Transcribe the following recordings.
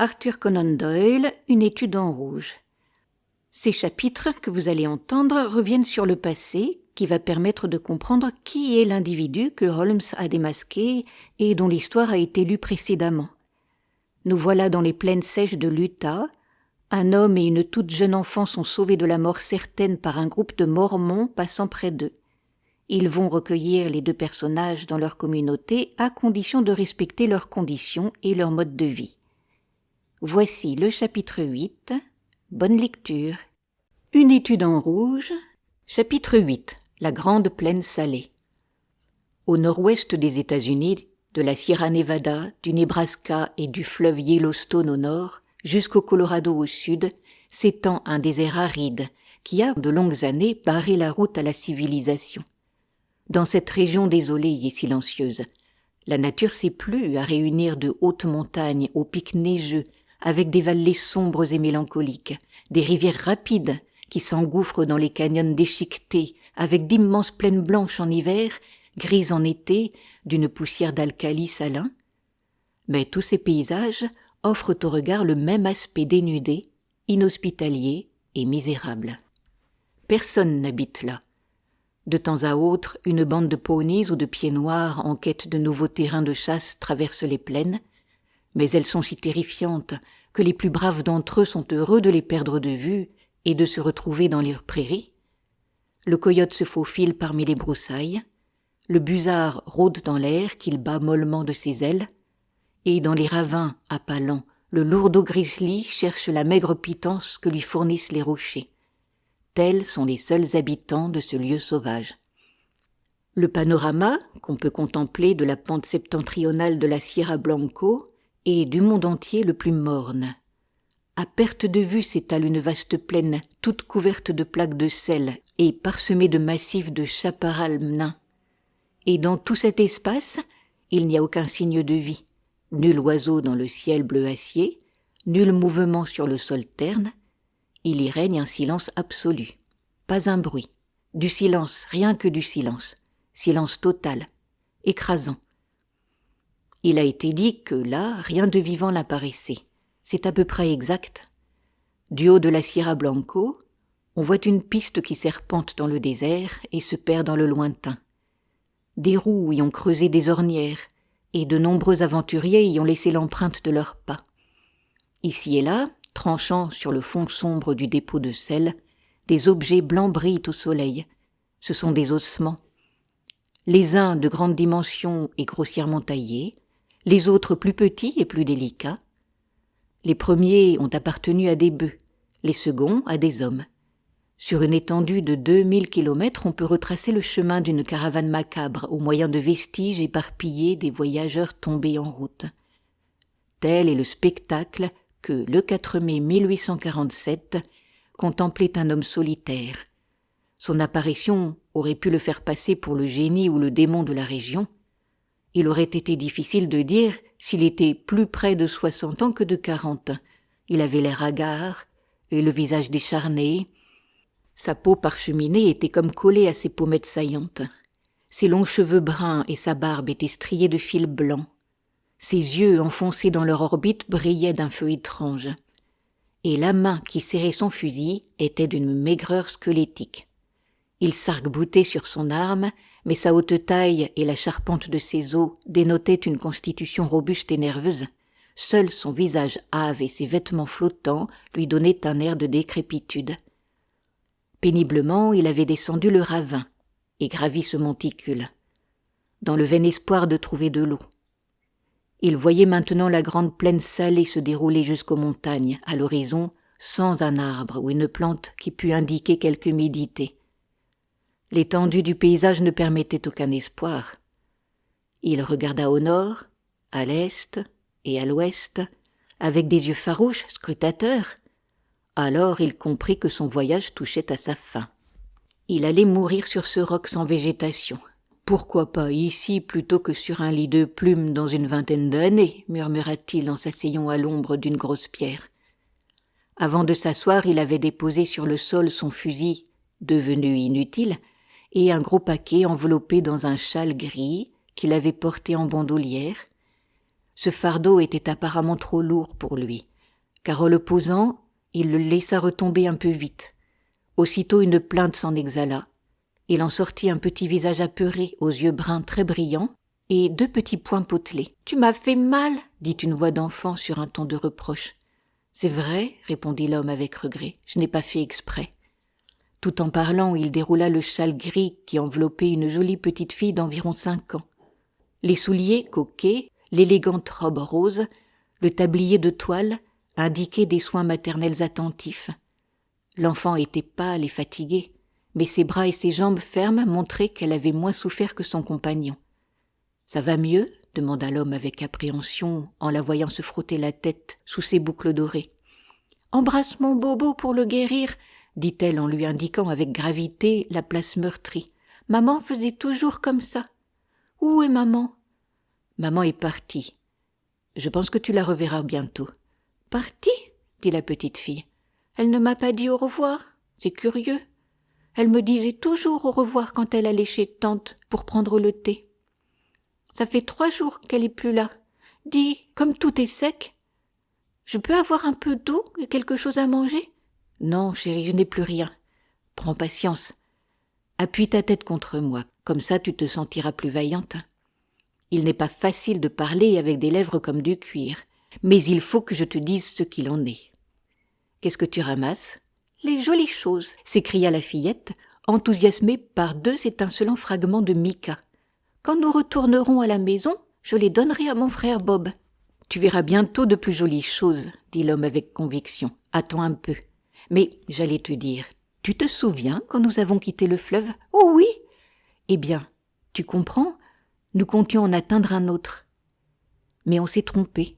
Arthur Conan Doyle, Une étude en rouge. Ces chapitres que vous allez entendre reviennent sur le passé, qui va permettre de comprendre qui est l'individu que Holmes a démasqué et dont l'histoire a été lue précédemment. Nous voilà dans les plaines sèches de l'Utah. Un homme et une toute jeune enfant sont sauvés de la mort certaine par un groupe de Mormons passant près d'eux. Ils vont recueillir les deux personnages dans leur communauté à condition de respecter leurs conditions et leur mode de vie. Voici le chapitre 8. Bonne lecture. Une étude en rouge. Chapitre 8. La grande plaine salée. Au nord-ouest des États-Unis, de la Sierra Nevada, du Nebraska et du fleuve Yellowstone au nord, jusqu'au Colorado au sud, s'étend un désert aride qui a, de longues années, barré la route à la civilisation. Dans cette région désolée et silencieuse, la nature s'est plu à réunir de hautes montagnes aux pics neigeux, avec des vallées sombres et mélancoliques, des rivières rapides qui s'engouffrent dans les canyons déchiquetés, avec d'immenses plaines blanches en hiver, grises en été, d'une poussière d'alcali salin. Mais tous ces paysages offrent au regard le même aspect dénudé, inhospitalier et misérable. Personne n'habite là. De temps à autre, une bande de ponies ou de pieds noirs en quête de nouveaux terrains de chasse traverse les plaines, mais elles sont si terrifiantes que les plus braves d'entre eux sont heureux de les perdre de vue et de se retrouver dans leurs prairies. Le coyote se faufile parmi les broussailles, le busard rôde dans l'air qu'il bat mollement de ses ailes, et dans les ravins, à pas lents, le lourdeau grizzly cherche la maigre pitance que lui fournissent les rochers. Tels sont les seuls habitants de ce lieu sauvage. Le panorama, qu'on peut contempler de la pente septentrionale de la Sierra Blanco, est du monde entier le plus morne. À perte de vue s'étale une vaste plaine, toute couverte de plaques de sel et parsemée de massifs de chaparral nains. Et dans tout cet espace, il n'y a aucun signe de vie. Nul oiseau dans le ciel bleu acier, nul mouvement sur le sol terne. Il y règne un silence absolu. Pas un bruit. Du silence, rien que du silence. Silence total, écrasant. Il a été dit que là, rien de vivant n'apparaissait. C'est à peu près exact. Du haut de la Sierra Blanco, on voit une piste qui serpente dans le désert et se perd dans le lointain. Des roues y ont creusé des ornières, et de nombreux aventuriers y ont laissé l'empreinte de leurs pas. Ici et là, tranchant sur le fond sombre du dépôt de sel, des objets blancs brillent au soleil. Ce sont des ossements. Les uns de grande dimension et grossièrement taillés, les autres plus petits et plus délicats. Les premiers ont appartenu à des bœufs, les seconds à des hommes. Sur une étendue de 2000 kilomètres, on peut retracer le chemin d'une caravane macabre au moyen de vestiges éparpillés des voyageurs tombés en route. Tel est le spectacle que, le 4 mai 1847, contemplait un homme solitaire. Son apparition aurait pu le faire passer pour le génie ou le démon de la région. Il aurait été difficile de dire s'il était plus près de 60 ans que de 40. Il avait l'air hagard et le visage décharné. Sa peau parcheminée était comme collée à ses pommettes saillantes. Ses longs cheveux bruns et sa barbe étaient striés de fils blancs. Ses yeux, enfoncés dans leur orbite, brillaient d'un feu étrange. Et la main qui serrait son fusil était d'une maigreur squelettique. Il s'arc-boutait sur son arme, mais sa haute taille et la charpente de ses os dénotaient une constitution robuste et nerveuse. Seul son visage hâve et ses vêtements flottants lui donnaient un air de décrépitude. Péniblement, il avait descendu le ravin et gravi ce monticule, dans le vain espoir de trouver de l'eau. Il voyait maintenant la grande plaine salée se dérouler jusqu'aux montagnes, à l'horizon, sans un arbre ou une plante qui pût indiquer quelque humidité. L'étendue du paysage ne permettait aucun espoir. Il regarda au nord, à l'est et à l'ouest, avec des yeux farouches, scrutateurs. Alors il comprit que son voyage touchait à sa fin. Il allait mourir sur ce roc sans végétation. Pourquoi pas ici plutôt que sur un lit de plumes dans une vingtaine d'années, murmura-t-il en s'asseyant à l'ombre d'une grosse pierre. Avant de s'asseoir, il avait déposé sur le sol son fusil, devenu inutile, et un gros paquet enveloppé dans un châle gris qu'il avait porté en bandoulière. Ce fardeau était apparemment trop lourd pour lui, car en le posant, il le laissa retomber un peu vite. Aussitôt une plainte s'en exhala. Il en sortit un petit visage apeuré, aux yeux bruns très brillants, et 2 petits poings potelés. « Tu m'as fait mal !» dit une voix d'enfant sur un ton de reproche. « C'est vrai, » répondit l'homme avec regret, « je n'ai pas fait exprès. » Tout en parlant, il déroula le châle gris qui enveloppait une jolie petite fille d'environ 5 ans. Les souliers coquets, l'élégante robe rose, le tablier de toile indiquaient des soins maternels attentifs. L'enfant était pâle et fatigué, mais ses bras et ses jambes fermes montraient qu'elle avait moins souffert que son compagnon. « Ça va mieux ?» demanda l'homme avec appréhension en la voyant se frotter la tête sous ses boucles dorées. « Embrasse mon bobo pour le guérir !» dit-elle en lui indiquant avec gravité la place meurtrie. « Maman faisait toujours comme ça. »« Où est maman ?»« Maman est partie. Je pense que tu la reverras bientôt. »« Partie ?» dit la petite fille. « Elle ne m'a pas dit au revoir. C'est curieux. Elle me disait toujours au revoir quand elle allait chez tante pour prendre le thé. Ça fait 3 jours qu'elle est plus là. Dis, comme tout est sec, je peux avoir un peu d'eau et quelque chose à manger ? » « Non, chérie, je n'ai plus rien. Prends patience. Appuie ta tête contre moi, comme ça tu te sentiras plus vaillante. Il n'est pas facile de parler avec des lèvres comme du cuir, mais il faut que je te dise ce qu'il en est. »« Qu'est-ce que tu ramasses ?»« Les jolies choses !» s'écria la fillette, enthousiasmée par 2 étincelants fragments de mica. « Quand nous retournerons à la maison, je les donnerai à mon frère Bob. »« Tu verras bientôt de plus jolies choses, » dit l'homme avec conviction. « Attends un peu. Mais j'allais te dire, tu te souviens quand nous avons quitté le fleuve ? » ?»« Oh oui !»« Eh bien, tu comprends ? Nous comptions en atteindre un autre. Mais on s'est trompé,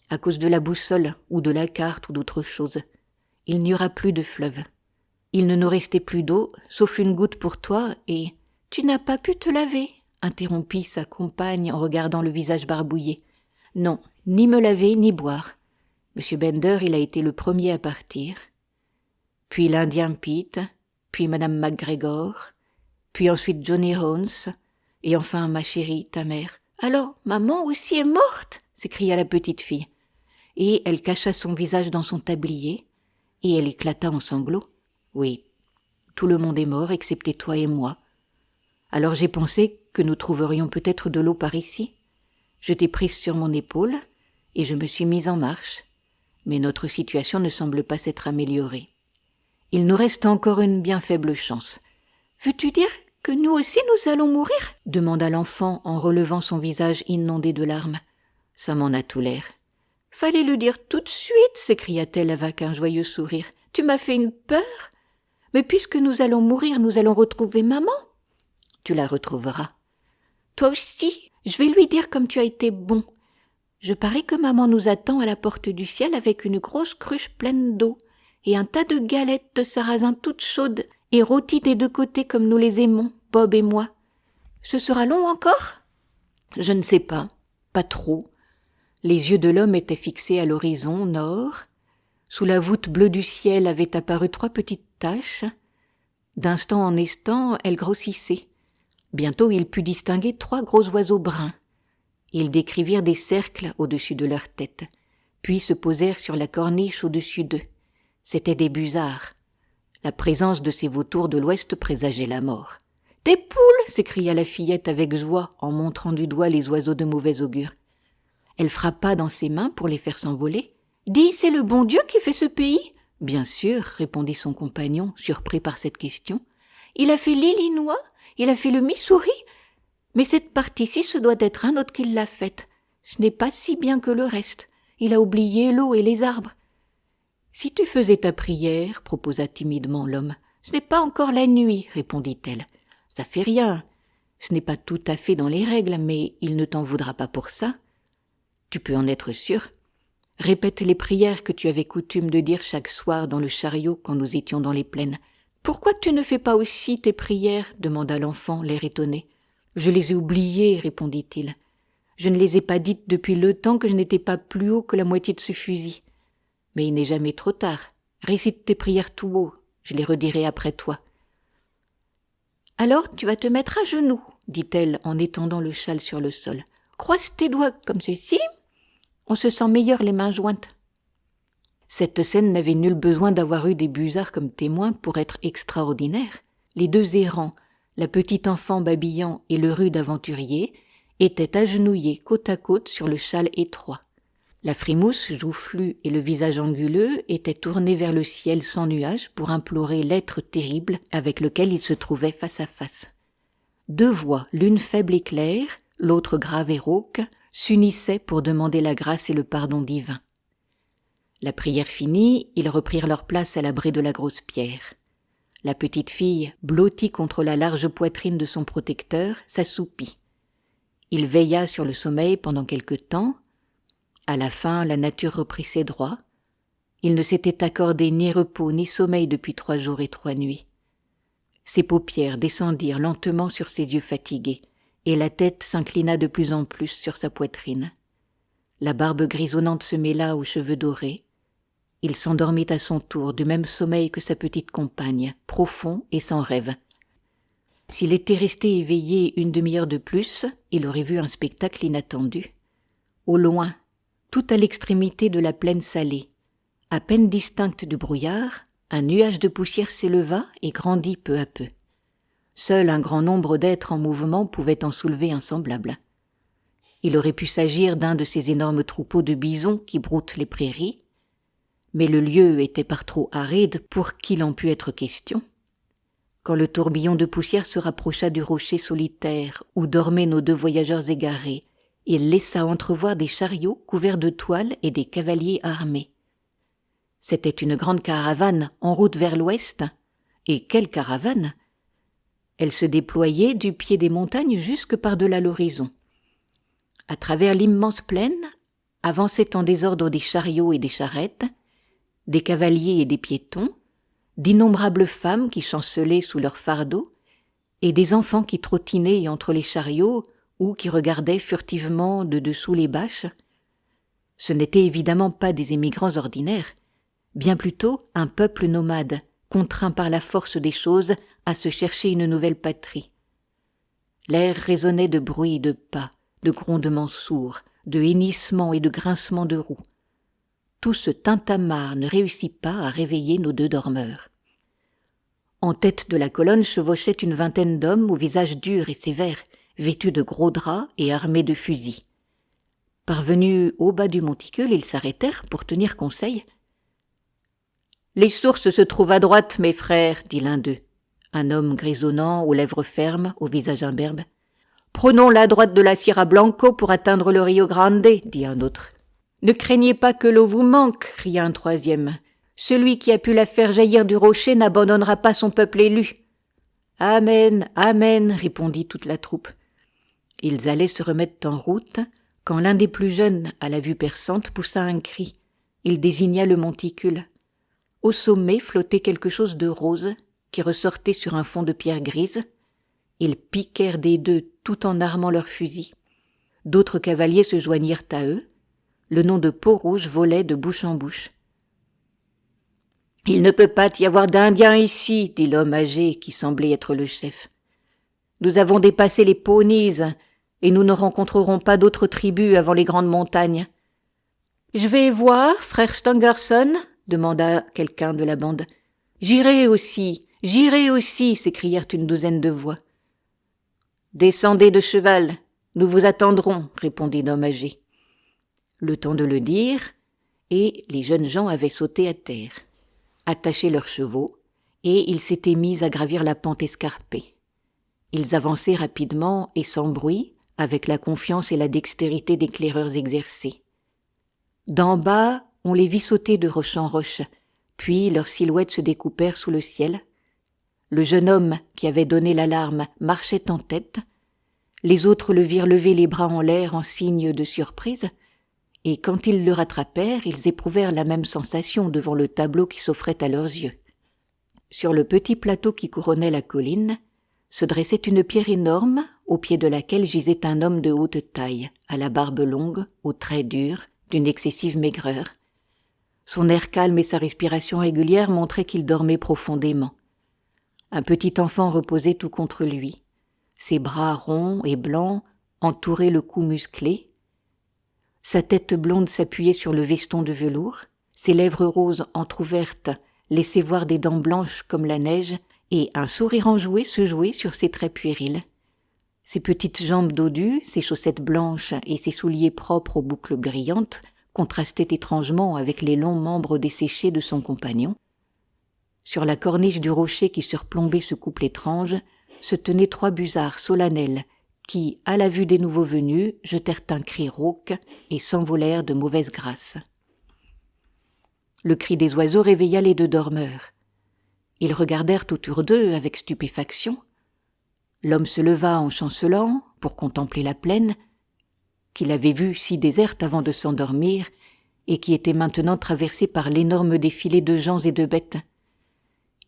à cause de la boussole ou de la carte ou d'autre chose. Il n'y aura plus de fleuve. Il ne nous restait plus d'eau, sauf une goutte pour toi et... »« Tu n'as pas pu te laver ?» interrompit sa compagne en regardant le visage barbouillé. « Non, ni me laver ni boire. Monsieur Bender, il a été le premier à partir. Puis l'Indien Pete, puis Madame McGregor, puis ensuite Johnny Holmes, et enfin ma chérie, ta mère. »« Alors, maman aussi est morte ?» s'écria la petite fille. Et elle cacha son visage dans son tablier, et elle éclata en sanglots. « Oui, tout le monde est mort, excepté toi et moi. Alors j'ai pensé que nous trouverions peut-être de l'eau par ici. Je t'ai prise sur mon épaule, et je me suis mise en marche. Mais notre situation ne semble pas s'être améliorée. Il nous reste encore une bien faible chance. »« Veux-tu dire que nous aussi nous allons mourir ?» demanda l'enfant en relevant son visage inondé de larmes. « Ça m'en a tout l'air. »« Fallait le dire tout de suite !» s'écria-t-elle avec un joyeux sourire. « Tu m'as fait une peur. Mais puisque nous allons mourir, nous allons retrouver maman. »« Tu la retrouveras. »« Toi aussi, je vais lui dire comme tu as été bon. Je parie que maman nous attend à la porte du ciel avec une grosse cruche pleine d'eau et un tas de galettes de sarrasin toutes chaudes et rôties des 2 côtés comme nous les aimons, Bob et moi. Ce sera long encore ? » ?»« Je ne sais pas, pas trop. » Les yeux de l'homme étaient fixés à l'horizon nord. Sous la voûte bleue du ciel avaient apparu 3 petites taches. D'instant en instant, elles grossissaient. Bientôt, il put distinguer 3 gros oiseaux bruns. Ils décrivirent des cercles au-dessus de leur tête, puis se posèrent sur la corniche au-dessus d'eux. C'étaient des busards. La présence de ces vautours de l'Ouest présageait la mort. « Des poules !» s'écria la fillette avec joie en montrant du doigt les oiseaux de mauvais augure. Elle frappa dans ses mains pour les faire s'envoler. « Dis, c'est le bon Dieu qui fait ce pays ?»« Bien sûr, » répondit son compagnon, surpris par cette question. « Il a fait l'Illinois, il a fait le Missouri, mais cette partie-ci, ce doit être un autre qui l'a faite. Ce n'est pas si bien que le reste. Il a oublié l'eau et les arbres. »« Si tu faisais ta prière, » proposa timidement l'homme. « Ce n'est pas encore la nuit, » répondit-elle. « Ça fait rien. Ce n'est pas tout à fait dans les règles, mais il ne t'en voudra pas pour ça. Tu peux en être sûr. Répète les prières que tu avais coutume de dire chaque soir dans le chariot quand nous étions dans les plaines. »« Pourquoi tu ne fais pas aussi tes prières ?» demanda l'enfant, l'air étonné. « Je les ai oubliées, » répondit-il. « Je ne les ai pas dites depuis le temps que je n'étais pas plus haut que la moitié de ce fusil. Mais il n'est jamais trop tard. Récite tes prières tout haut, je les redirai après toi. »« Alors tu vas te mettre à genoux, dit-elle en étendant le châle sur le sol. Croise tes doigts comme ceci, on se sent meilleur les mains jointes. » Cette scène n'avait nul besoin d'avoir eu des busards comme témoins pour être extraordinaire. Les deux errants, la petite enfant babillant et le rude aventurier, étaient agenouillés côte à côte sur le châle étroit. La frimousse, joufflue et le visage anguleux étaient tournés vers le ciel sans nuages pour implorer l'être terrible avec lequel ils se trouvaient face à face. Deux voix, l'une faible et claire, l'autre grave et rauque, s'unissaient pour demander la grâce et le pardon divin. La prière finie, ils reprirent leur place à l'abri de la grosse pierre. La petite fille, blottie contre la large poitrine de son protecteur, s'assoupit. Il veilla sur le sommeil pendant quelque temps. À la fin, la nature reprit ses droits. Il ne s'était accordé ni repos ni sommeil depuis 3 jours et 3 nuits. Ses paupières descendirent lentement sur ses yeux fatigués, et la tête s'inclina de plus en plus sur sa poitrine. La barbe grisonnante se mêla aux cheveux dorés. Il s'endormit à son tour du même sommeil que sa petite compagne, profond et sans rêve. S'il était resté éveillé 1 demi-heure de plus, il aurait vu un spectacle inattendu. Au loin, tout à l'extrémité de la plaine salée, à peine distincte du brouillard, un nuage de poussière s'éleva et grandit peu à peu. Seul un grand nombre d'êtres en mouvement pouvait en soulever un semblable. Il aurait pu s'agir d'un de ces énormes troupeaux de bisons qui broutent les prairies, mais le lieu était par trop aride pour qu'il en pût être question. Quand le tourbillon de poussière se rapprocha du rocher solitaire où dormaient nos 2 voyageurs égarés, il laissa entrevoir des chariots couverts de toiles et des cavaliers armés. C'était une grande caravane en route vers l'ouest. Et quelle caravane! Elle se déployait du pied des montagnes jusque par-delà l'horizon. À travers l'immense plaine avançaient en désordre des chariots et des charrettes, des cavaliers et des piétons, d'innombrables femmes qui chancelaient sous leurs fardeaux, et des enfants qui trottinaient entre les chariots ou qui regardaient furtivement de dessous les bâches. Ce n'étaient évidemment pas des émigrants ordinaires, bien plutôt un peuple nomade, contraint par la force des choses à se chercher une nouvelle patrie. L'air résonnait de bruits de pas, de grondements sourds, de hennissements et de grincements de roues. Tout ce tintamarre ne réussit pas à réveiller nos 2 dormeurs. En tête de la colonne chevauchait une vingtaine d'hommes au visage dur et sévère, vêtus de gros draps et armés de fusils. Parvenus au bas du monticule, ils s'arrêtèrent pour tenir conseil. « Les sources se trouvent à droite, mes frères, dit l'un d'eux, un homme grisonnant, aux lèvres fermes, au visage imberbe. « Prenons la droite de la Sierra Blanco pour atteindre le Rio Grande, dit un autre. « Ne craignez pas que l'eau vous manque, cria un troisième. Celui qui a pu la faire jaillir du rocher n'abandonnera pas son peuple élu. Amen, amen, répondit toute la troupe. Ils allaient se remettre en route quand l'un des plus jeunes, à la vue perçante, poussa un cri. Il désigna le monticule. Au sommet flottait quelque chose de rose qui ressortait sur un fond de pierre grise. Ils piquèrent des 2 tout en armant leurs fusils. D'autres cavaliers se joignirent à eux. Le nom de Peau-Rouge volait de bouche en bouche. « Il ne peut pas y avoir d'Indiens ici, dit l'homme âgé qui semblait être le chef. Nous avons dépassé les Pawnees et nous ne rencontrerons pas d'autres tribus avant les grandes montagnes. Je vais voir, frère Stangerson, demanda quelqu'un de la bande. J'irai aussi, s'écrièrent une 12aine de voix. Descendez de cheval, nous vous attendrons, répondit l'homme âgé. Le temps de le dire, et les jeunes gens avaient sauté à terre, attaché leurs chevaux, et ils s'étaient mis à gravir la pente escarpée. Ils avançaient rapidement et sans bruit, avec la confiance et la dextérité d'éclaireurs exercés. D'en bas, on les vit sauter de roche en roche, puis leurs silhouettes se découpèrent sous le ciel. Le jeune homme qui avait donné l'alarme marchait en tête, les autres le virent lever les bras en l'air en signe de surprise, et quand ils le rattrapèrent, ils éprouvèrent la même sensation devant le tableau qui s'offrait à leurs yeux. Sur le petit plateau qui couronnait la colline, se dressait une pierre énorme, au pied de laquelle gisait un homme de haute taille, à la barbe longue, aux traits durs, d'une excessive maigreur. Son air calme et sa respiration régulière montraient qu'il dormait profondément. Un petit enfant reposait tout contre lui. Ses bras ronds et blancs entouraient le cou musclé. Sa tête blonde s'appuyait sur le veston de velours, ses lèvres roses entr'ouvertes laissaient voir des dents blanches comme la neige, et un sourire enjoué se jouait sur ses traits puérils. Ses petites jambes dodues, ses chaussettes blanches et ses souliers propres aux boucles brillantes contrastaient étrangement avec les longs membres desséchés de son compagnon. Sur la corniche du rocher qui surplombait ce couple étrange, se tenaient 3 busards solennels qui, à la vue des nouveaux venus, jetèrent un cri rauque et s'envolèrent de mauvaise grâce. Le cri des oiseaux réveilla les 2 dormeurs. Ils regardèrent autour d'eux avec stupéfaction. L'homme se leva en chancelant pour contempler la plaine, qu'il avait vue si déserte avant de s'endormir et qui était maintenant traversée par l'énorme défilé de gens et de bêtes.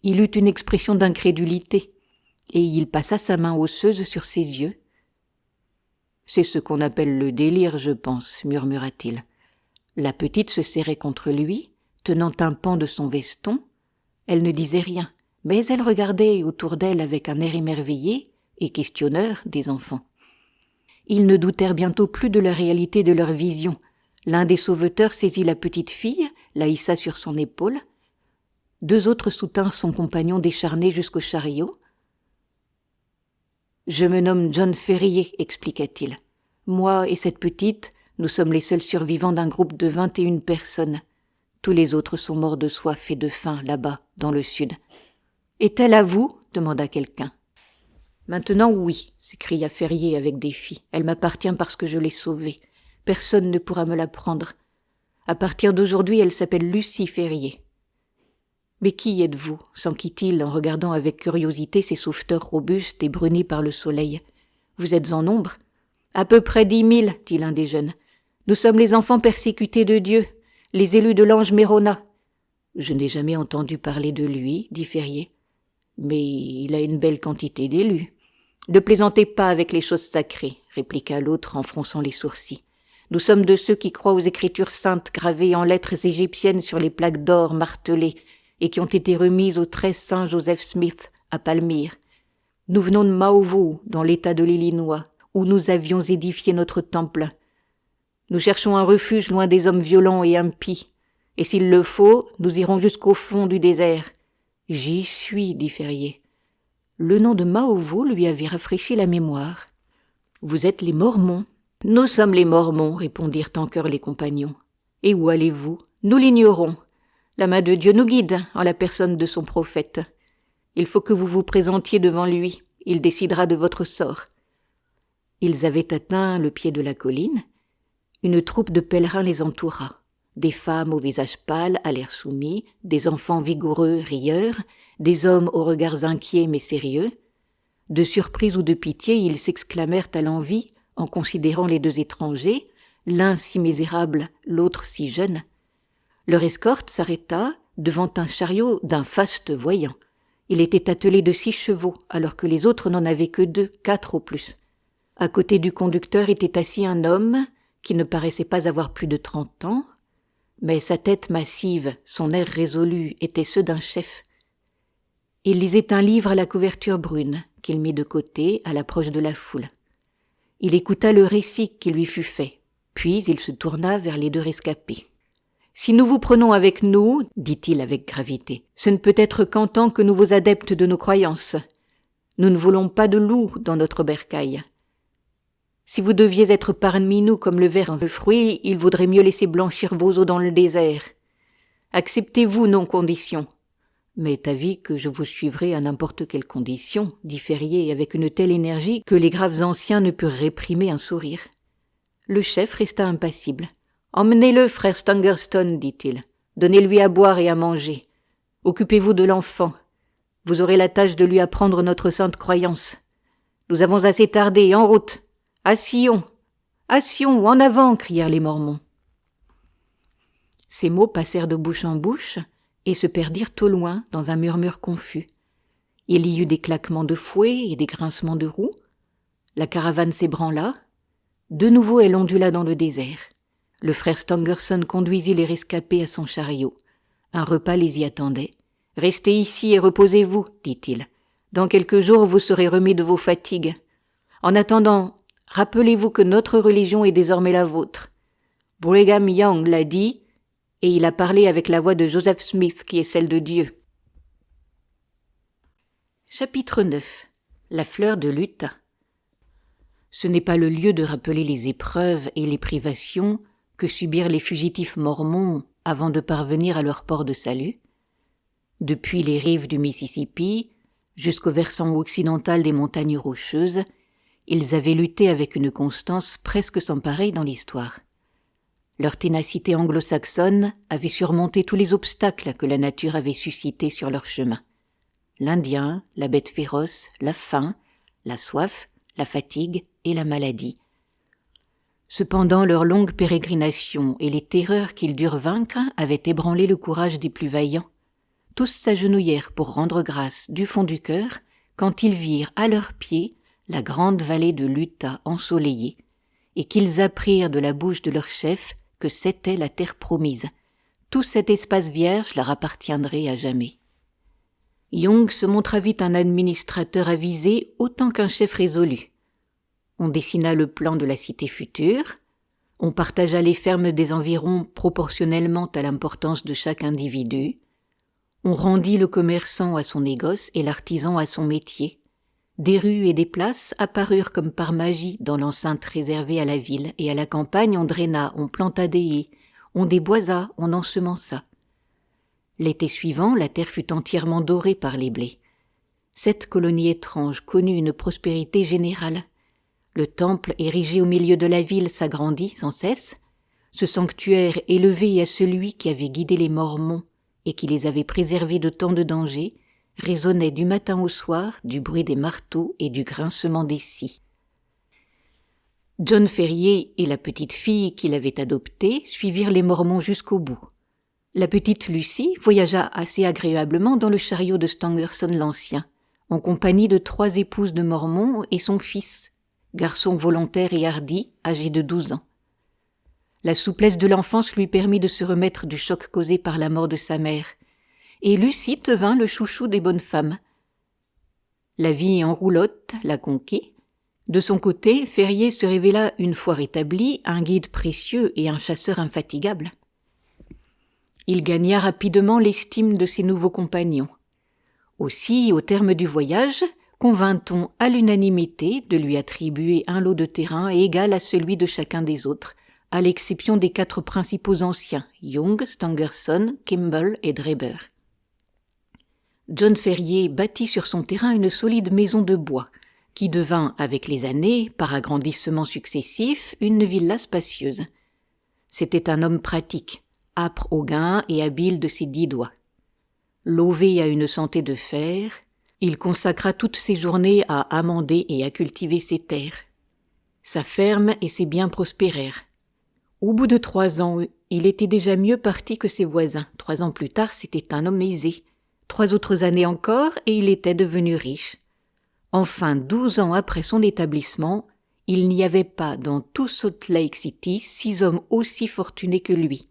Il eut une expression d'incrédulité et il passa sa main osseuse sur ses yeux. « C'est ce qu'on appelle le délire, je pense, » murmura-t-il. La petite se serrait contre lui, tenant un pan de son veston. Elle ne disait rien, mais elle regardait autour d'elle avec un air émerveillé et questionneur des enfants. Ils ne doutèrent bientôt plus de la réalité de leur vision. L'un des sauveteurs saisit la petite fille, la hissa sur son épaule. 2 autres soutinrent son compagnon décharné jusqu'au chariot. « Je me nomme John Ferrier, expliqua-t-il. Moi et cette petite, nous sommes les seuls survivants d'un groupe de 21 personnes. Tous les autres sont morts de soif et de faim là-bas, dans le sud. »« Est-elle à vous ?» demanda quelqu'un. « Maintenant, oui, » s'écria Ferrier avec défi. « Elle m'appartient parce que je l'ai sauvée. Personne ne pourra me la prendre. À partir d'aujourd'hui, elle s'appelle Lucie Ferrier. »« Mais qui êtes-vous » s'enquit-il en regardant avec curiosité ces sauveteurs robustes et brunis par le soleil. « Vous êtes en nombre ?»« À peu près 10 000, dit l'un des jeunes. « Nous sommes les enfants persécutés de Dieu, les élus de l'ange Mérona. »« Je n'ai jamais entendu parler de lui, dit Ferrier. Mais il a une belle quantité d'élus. »« Ne plaisantez pas avec les choses sacrées, répliqua l'autre en fronçant les sourcils. Nous sommes de ceux qui croient aux écritures saintes gravées en lettres égyptiennes sur les plaques d'or martelées et qui ont été remises au 13 Saint Joseph Smith à Palmyre. Nous venons de Maovo, dans l'état de l'Illinois, où nous avions édifié notre temple. Nous cherchons un refuge loin des hommes violents et impies, et s'il le faut, nous irons jusqu'au fond du désert. « J'y suis, dit Ferrier. Le nom de Maovo lui avait rafraîchi la mémoire. « Vous êtes les Mormons ?»« Nous sommes les Mormons, répondirent en chœur les compagnons. « Et où allez-vous ?»« Nous l'ignorons. La main de Dieu nous guide en la personne de son prophète. Il faut que vous vous présentiez devant lui. Il décidera de votre sort. » Ils avaient atteint le pied de la colline. Une troupe de pèlerins les entoura. Des femmes aux visages pâles, à l'air soumis, des enfants vigoureux, rieurs, des hommes aux regards inquiets mais sérieux. De surprise ou de pitié, ils s'exclamèrent à l'envi en considérant les 2 étrangers, l'un si misérable, l'autre si jeune. Leur escorte s'arrêta devant un chariot d'un faste voyant. Il était attelé de 6 chevaux, alors que les autres n'en avaient que 2, 4 au plus. À côté du conducteur était assis un homme qui ne paraissait pas avoir plus de 30 ans, mais sa tête massive, son air résolu étaient ceux d'un chef. Il lisait un livre à la couverture brune, qu'il mit de côté à l'approche de la foule. Il écouta le récit qui lui fut fait, puis il se tourna vers les 2 rescapés. « Si nous vous prenons avec nous, dit-il avec gravité, ce ne peut être qu'en tant que nouveaux adeptes de nos croyances. Nous ne voulons pas de loups dans notre bercail. Si vous deviez être parmi nous comme le ver en fruit, il vaudrait mieux laisser blanchir vos os dans le désert. Acceptez-vous nos conditions. » « M'est avis que je vous suivrai à n'importe quelle condition, » dit Ferrier avec une telle énergie que les graves anciens ne purent réprimer un sourire. Le chef resta impassible. « Emmenez-le, frère Stangerson, dit-il. Donnez-lui à boire et à manger. Occupez-vous de l'enfant. Vous aurez la tâche de lui apprendre notre sainte croyance. Nous avons assez tardé, en route. À Sion, en avant, crièrent les Mormons. Ces mots passèrent de bouche en bouche et se perdirent au loin dans un murmure confus. Il y eut des claquements de fouet et des grincements de roues. La caravane s'ébranla. De nouveau, elle ondula dans le désert. Le frère Stangerson conduisit les rescapés à son chariot. Un repas les y attendait. « Restez ici et reposez-vous, dit-il. Dans quelques jours, vous serez remis de vos fatigues. En attendant, rappelez-vous que notre religion est désormais la vôtre. Brigham Young l'a dit, et il a parlé avec la voix de Joseph Smith qui est celle de Dieu. Chapitre 9. La fleur de l'Utah. Ce n'est pas le lieu de rappeler les épreuves et les privations que subirent les fugitifs mormons avant de parvenir à leur port de salut. Depuis les rives du Mississippi jusqu'au versant occidental des montagnes rocheuses, ils avaient lutté avec une constance presque sans pareille dans l'histoire. Leur ténacité anglo-saxonne avait surmonté tous les obstacles que la nature avait suscités sur leur chemin. L'Indien, la bête féroce, la faim, la soif, la fatigue et la maladie. Cependant, leur longue pérégrination et les terreurs qu'ils durent vaincre avaient ébranlé le courage des plus vaillants. Tous s'agenouillèrent pour rendre grâce du fond du cœur quand ils virent à leurs pieds la grande vallée de l'Utah ensoleillée, et qu'ils apprirent de la bouche de leur chef que c'était la terre promise. Tout cet espace vierge leur appartiendrait à jamais. Young se montra vite un administrateur avisé autant qu'un chef résolu. On dessina le plan de la cité future, on partagea les fermes des environs proportionnellement à l'importance de chaque individu, on rendit le commerçant à son négoce et l'artisan à son métier. Des rues et des places apparurent comme par magie dans l'enceinte réservée à la ville, et à la campagne on draina, on planta des haies, on déboisa, on ensemença. L'été suivant, la terre fut entièrement dorée par les blés. Cette colonie étrange connut une prospérité générale. Le temple érigé au milieu de la ville s'agrandit sans cesse. Ce sanctuaire élevé à celui qui avait guidé les Mormons et qui les avait préservés de tant de dangers résonnait du matin au soir du bruit des marteaux et du grincement des scies. John Ferrier et la petite fille qu'il avait adoptée suivirent les Mormons jusqu'au bout. La petite Lucie voyagea assez agréablement dans le chariot de Stangerson l'Ancien, en compagnie de 3 épouses de Mormons et son fils, garçon volontaire et hardi, âgé de 12 ans. La souplesse de l'enfance lui permit de se remettre du choc causé par la mort de sa mère, et Lucie devint le chouchou des bonnes femmes. La vie en roulotte la conquit. De son côté, Ferrier se révéla, une fois rétabli, un guide précieux et un chasseur infatigable. Il gagna rapidement l'estime de ses nouveaux compagnons. Aussi, au terme du voyage, convint-on à l'unanimité de lui attribuer un lot de terrain égal à celui de chacun des autres, à l'exception des 4 principaux anciens, Young, Stangerson, Kimball et Draper. John Ferrier bâtit sur son terrain une solide maison de bois, qui devint, avec les années, par agrandissements successifs, une villa spacieuse. C'était un homme pratique, âpre au gain et habile de ses 10 doigts. Lové à une santé de fer, il consacra toutes ses journées à amender et à cultiver ses terres. Sa ferme et ses biens prospérèrent. Au bout de 3 ans, il était déjà mieux parti que ses voisins. 3 ans plus tard, c'était un homme aisé. 3 autres années encore, et il était devenu riche. Enfin, 12 ans après son établissement, il n'y avait pas dans tout Salt Lake City 6 hommes aussi fortunés que lui.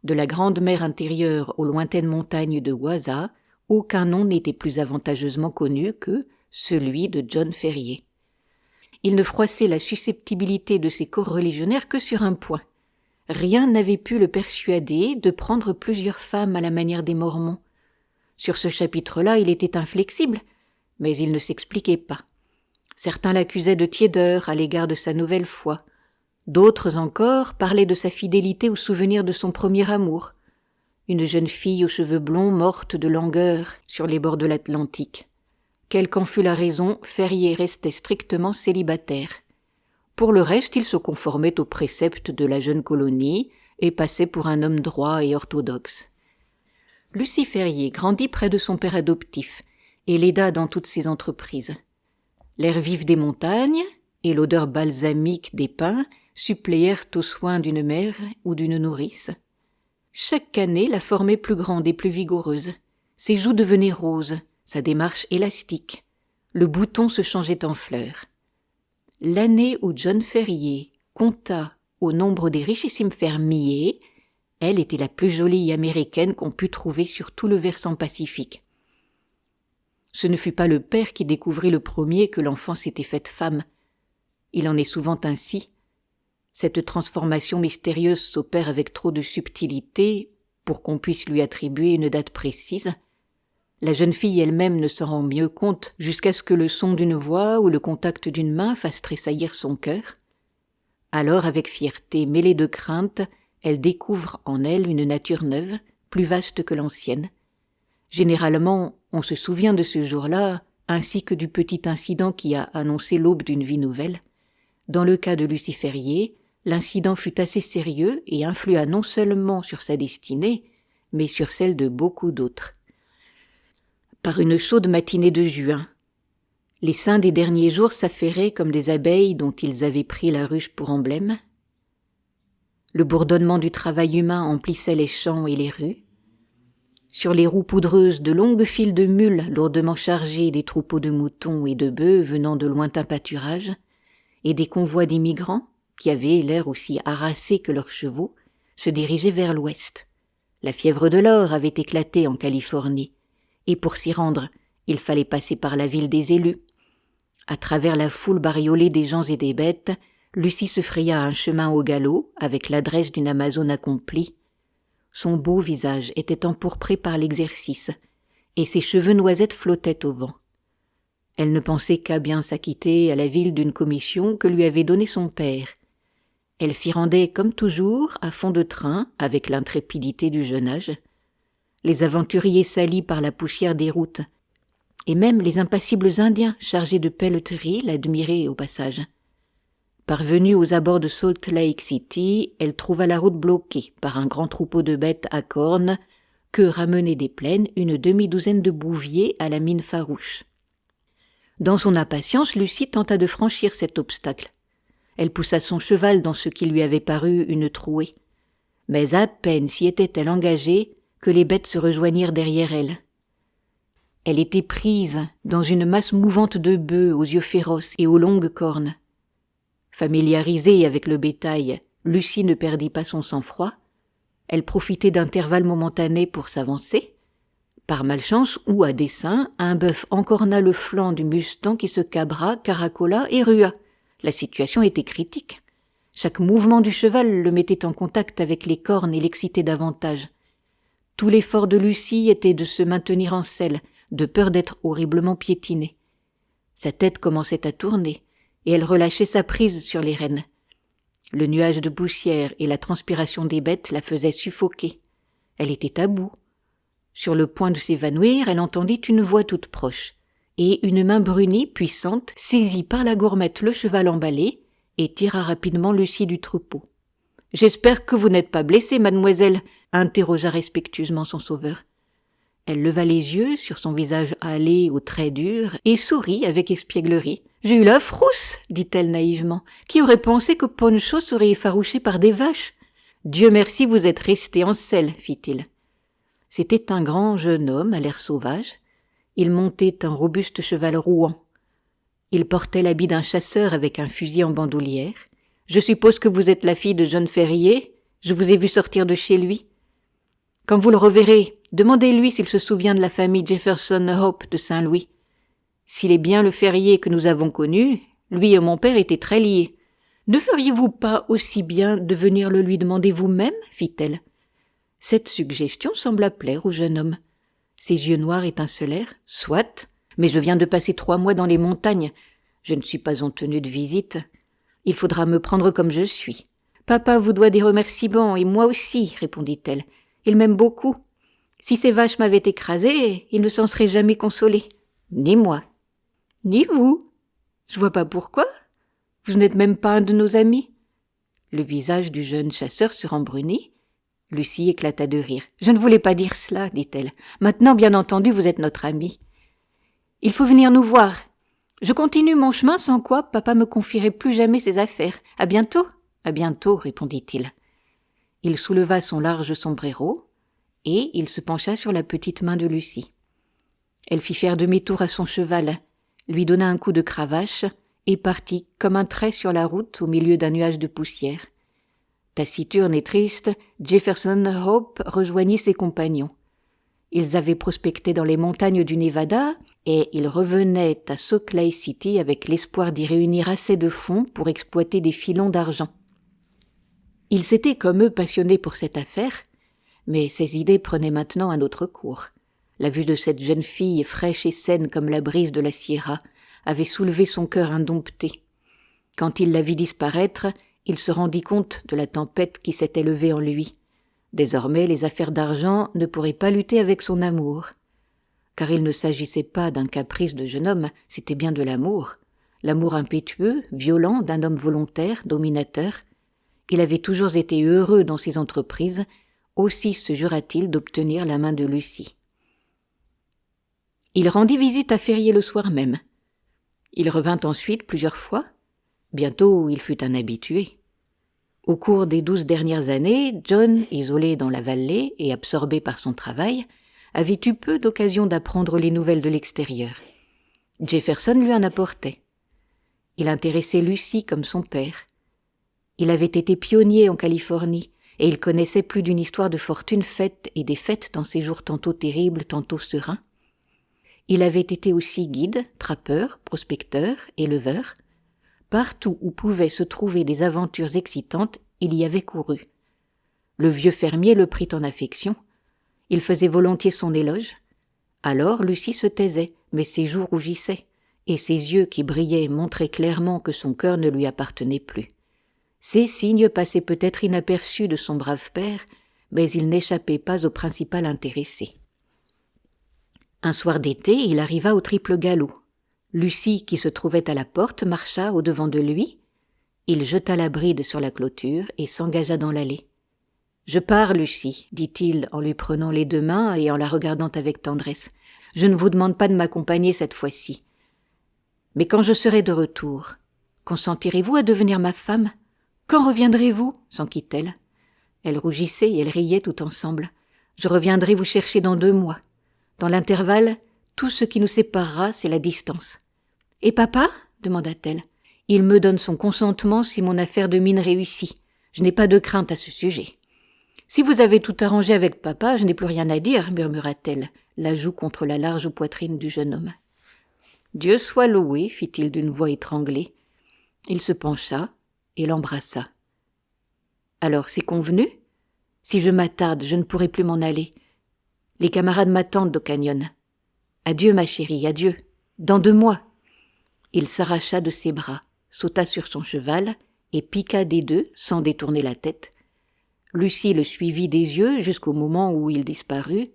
De la grande mer intérieure aux lointaines montagnes de Waza, aucun nom n'était plus avantageusement connu que celui de John Ferrier. Il ne froissait la susceptibilité de ses coreligionnaires que sur un point. Rien n'avait pu le persuader de prendre plusieurs femmes à la manière des Mormons. Sur ce chapitre-là, il était inflexible, mais il ne s'expliquait pas. Certains l'accusaient de tiédeur à l'égard de sa nouvelle foi. D'autres encore parlaient de sa fidélité au souvenir de son premier amour, une jeune fille aux cheveux blonds morte de langueur sur les bords de l'Atlantique. Quelle qu'en fût la raison, Ferrier restait strictement célibataire. Pour le reste, il se conformait aux préceptes de la jeune colonie et passait pour un homme droit et orthodoxe. Lucie Ferrier grandit près de son père adoptif et l'aida dans toutes ses entreprises. L'air vif des montagnes et l'odeur balsamique des pins suppléèrent aux soins d'une mère ou d'une nourrice. Chaque année la formait plus grande et plus vigoureuse. Ses joues devenaient roses, sa démarche élastique. Le bouton se changeait en fleur. L'année où John Ferrier compta au nombre des richissimes fermiers, elle était la plus jolie américaine qu'on put trouver sur tout le versant pacifique. Ce ne fut pas le père qui découvrit le premier que l'enfant s'était faite femme. Il en est souvent ainsi. Cette transformation mystérieuse s'opère avec trop de subtilité pour qu'on puisse lui attribuer une date précise. La jeune fille elle-même ne s'en rend mieux compte jusqu'à ce que le son d'une voix ou le contact d'une main fasse tressaillir son cœur. Alors, avec fierté mêlée de crainte, elle découvre en elle une nature neuve, plus vaste que l'ancienne. Généralement, on se souvient de ce jour-là, ainsi que du petit incident qui a annoncé l'aube d'une vie nouvelle. Dans le cas de Lucie Ferrier, l'incident fut assez sérieux et influa non seulement sur sa destinée, mais sur celle de beaucoup d'autres. Par une chaude matinée de juin, les saints des derniers jours s'affairaient comme des abeilles dont ils avaient pris la ruche pour emblème. Le bourdonnement du travail humain emplissait les champs et les rues. Sur les roues poudreuses, de longues files de mules lourdement chargées, des troupeaux de moutons et de bœufs venant de lointains pâturages, et des convois d'immigrants, qui avaient l'air aussi harassés que leurs chevaux, se dirigeaient vers l'ouest. La fièvre de l'or avait éclaté en Californie, et pour s'y rendre, il fallait passer par la ville des élus. À travers la foule bariolée des gens et des bêtes, Lucie se fraya un chemin au galop, avec l'adresse d'une Amazone accomplie. Son beau visage était empourpré par l'exercice, et ses cheveux noisettes flottaient au vent. Elle ne pensait qu'à bien s'acquitter à la ville d'une commission que lui avait donnée son père. Elle s'y rendait comme toujours, à fond de train, avec l'intrépidité du jeune âge. Les aventuriers salis par la poussière des routes, et même les impassibles Indiens chargés de pelleteries l'admiraient au passage. Parvenue aux abords de Salt Lake City, elle trouva la route bloquée par un grand troupeau de bêtes à cornes que ramenaient des plaines une demi-douzaine de bouviers à la mine farouche. Dans son impatience, Lucie tenta de franchir cet obstacle. Elle poussa son cheval dans ce qui lui avait paru une trouée. Mais à peine s'y était-elle engagée que les bêtes se rejoignirent derrière elle. Elle était prise dans une masse mouvante de bœufs aux yeux féroces et aux longues cornes. Familiarisée avec le bétail, Lucie ne perdit pas son sang-froid. Elle profitait d'intervalles momentanés pour s'avancer. Par malchance ou à dessein, un bœuf encorna le flanc du Mustang qui se cabra, caracola et rua. La situation était critique. Chaque mouvement du cheval le mettait en contact avec les cornes et l'excitait davantage. Tout l'effort de Lucie était de se maintenir en selle, de peur d'être horriblement piétinée. Sa tête commençait à tourner, et elle relâchait sa prise sur les rênes. Le nuage de poussière et la transpiration des bêtes la faisaient suffoquer. Elle était à bout. Sur le point de s'évanouir, elle entendit une voix toute proche, et une main brunie, puissante, saisit par la gourmette le cheval emballé et tira rapidement Lucie du troupeau. « J'espère que vous n'êtes pas blessée, mademoiselle » interrogea respectueusement son sauveur. Elle leva les yeux sur son visage hâlé aux traits durs et sourit avec espièglerie. « J'ai eu la frousse, dit-elle naïvement. Qui aurait pensé que Poncho serait effarouché par des vaches ? Dieu merci, vous êtes resté en selle, fit-il. C'était un grand jeune homme à l'air sauvage. Il montait un robuste cheval rouan. Il portait l'habit d'un chasseur avec un fusil en bandoulière. Je suppose que vous êtes la fille de John Ferrier. Je vous ai vu sortir de chez lui. Quand vous le reverrez, demandez-lui s'il se souvient de la famille Jefferson Hope de Saint-Louis. S'il est bien le Ferrier que nous avons connu, lui et mon père étaient très liés. Ne feriez-vous pas aussi bien de venir le lui demander vous-même, fit-elle. Cette suggestion sembla plaire au jeune homme. Ses yeux noirs étincelèrent. Soit, mais je viens de passer 3 mois dans les montagnes. Je ne suis pas en tenue de visite. Il faudra me prendre comme je suis. Papa vous doit des remerciements, et moi aussi, répondit-elle. Il m'aime beaucoup. Si ces vaches m'avaient écrasé, il ne s'en serait jamais consolé. Ni moi. Ni vous. Je vois pas pourquoi. Vous n'êtes même pas un de nos amis. Le visage du jeune chasseur se rembrunit. Lucie éclata de rire. « Je ne voulais pas dire cela, dit-elle. Maintenant, bien entendu, vous êtes notre ami. Il faut venir nous voir. Je continue mon chemin sans quoi papa me confierait plus jamais ses affaires. À bientôt. »« À bientôt, » répondit-il. Il souleva son large sombrero et il se pencha sur la petite main de Lucie. Elle fit faire demi-tour à son cheval, lui donna un coup de cravache et partit comme un trait sur la route au milieu d'un nuage de poussière. Taciturne et triste, Jefferson Hope rejoignit ses compagnons. Ils avaient prospecté dans les montagnes du Nevada et ils revenaient à Salt Lake City avec l'espoir d'y réunir assez de fonds pour exploiter des filons d'argent. Il s'était comme eux passionné pour cette affaire, mais ses idées prenaient maintenant un autre cours. La vue de cette jeune fille fraîche et saine comme la brise de la Sierra avait soulevé son cœur indompté. Quand il la vit disparaître, il se rendit compte de la tempête qui s'était levée en lui. Désormais, les affaires d'argent ne pourraient pas lutter avec son amour. Car il ne s'agissait pas d'un caprice de jeune homme, c'était bien de l'amour. L'amour impétueux, violent d'un homme volontaire, dominateur. Il avait toujours été heureux dans ses entreprises, aussi se jura-t-il d'obtenir la main de Lucie. Il rendit visite à Ferrier le soir même. Il revint ensuite plusieurs fois. Bientôt, il fut un habitué. Au cours des 12 dernières années, John, isolé dans la vallée et absorbé par son travail, avait eu peu d'occasion d'apprendre les nouvelles de l'extérieur. Jefferson lui en apportait. Il intéressait Lucie comme son père. Il avait été pionnier en Californie, et il connaissait plus d'une histoire de fortune faite et défaite dans ses jours tantôt terribles, tantôt sereins. Il avait été aussi guide, trappeur, prospecteur, éleveur. Partout où pouvaient se trouver des aventures excitantes, il y avait couru. Le vieux fermier le prit en affection. Il faisait volontiers son éloge. Alors Lucie se taisait, mais ses joues rougissaient, et ses yeux qui brillaient montraient clairement que son cœur ne lui appartenait plus. Ces signes passaient peut-être inaperçus de son brave père, mais ils n'échappaient pas au principal intéressé. Un soir d'été, il arriva au triple galop. Lucie, qui se trouvait à la porte, marcha au-devant de lui. Il jeta la bride sur la clôture et s'engagea dans l'allée. « Je pars, Lucie, dit-il en lui prenant les deux mains et en la regardant avec tendresse. Je ne vous demande pas de m'accompagner cette fois-ci. Mais quand je serai de retour, consentirez-vous à devenir ma femme ? Quand reviendrez-vous ? S'enquit-elle. Elle rougissait et elle riait tout ensemble. Je reviendrai vous chercher dans 2 mois. Dans l'intervalle, tout ce qui nous séparera, c'est la distance. « Et papa ?» demanda-t-elle. « Il me donne son consentement si mon affaire de mine réussit. Je n'ai pas de crainte à ce sujet. »« Si vous avez tout arrangé avec papa, je n'ai plus rien à dire, » murmura-t-elle, la joue contre la large poitrine du jeune homme. « Dieu soit loué, » fit-il d'une voix étranglée. Il se pencha et l'embrassa. « Alors, c'est convenu ? Si je m'attarde, je ne pourrai plus m'en aller. Les camarades m'attendent au canyon. Adieu, ma chérie, adieu. Dans 2 mois. » Il s'arracha de ses bras, sauta sur son cheval et piqua des 2 sans détourner la tête. Lucie le suivit des yeux jusqu'au moment où il disparut,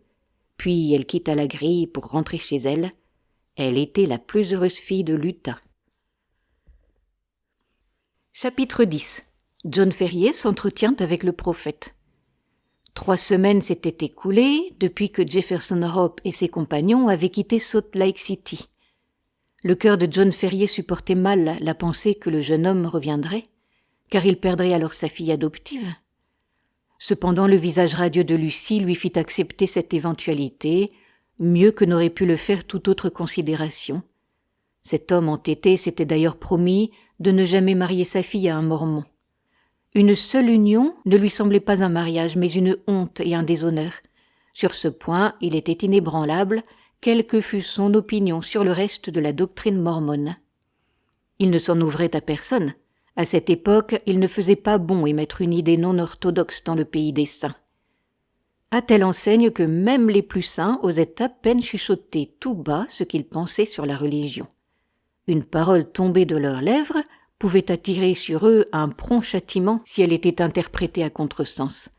puis elle quitta la grille pour rentrer chez elle. Elle était la plus heureuse fille de l'Utah. Chapitre 10. John Ferrier s'entretient avec le prophète. 3 semaines s'étaient écoulées depuis que Jefferson Hope et ses compagnons avaient quitté Salt Lake City. Le cœur de John Ferrier supportait mal la pensée que le jeune homme reviendrait, car il perdrait alors sa fille adoptive. Cependant, le visage radieux de Lucie lui fit accepter cette éventualité, mieux que n'aurait pu le faire toute autre considération. Cet homme entêté s'était d'ailleurs promis de ne jamais marier sa fille à un mormon. Une seule union ne lui semblait pas un mariage, mais une honte et un déshonneur. Sur ce point, il était inébranlable, quelle que fût son opinion sur le reste de la doctrine mormone. Il ne s'en ouvrait à personne. À cette époque, il ne faisait pas bon émettre une idée non orthodoxe dans le pays des saints. À telle enseigne que même les plus saints osaient à peine chuchoter tout bas ce qu'ils pensaient sur la religion. Une parole tombée de leurs lèvres pouvait attirer sur eux un prompt châtiment si elle était interprétée à contresens.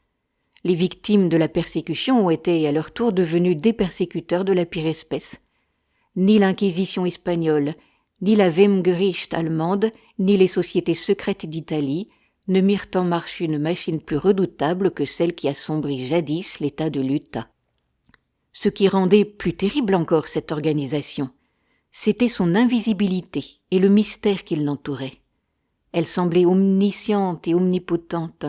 Les victimes de la persécution étaient à leur tour devenues des persécuteurs de la pire espèce. Ni l'Inquisition espagnole, ni la Wehrmacht allemande, ni les sociétés secrètes d'Italie ne mirent en marche une machine plus redoutable que celle qui assombrit jadis l'État de l'Utah. Ce qui rendait plus terrible encore cette organisation, c'était son invisibilité et le mystère qui l'entourait. Elle semblait omnisciente et omnipotente,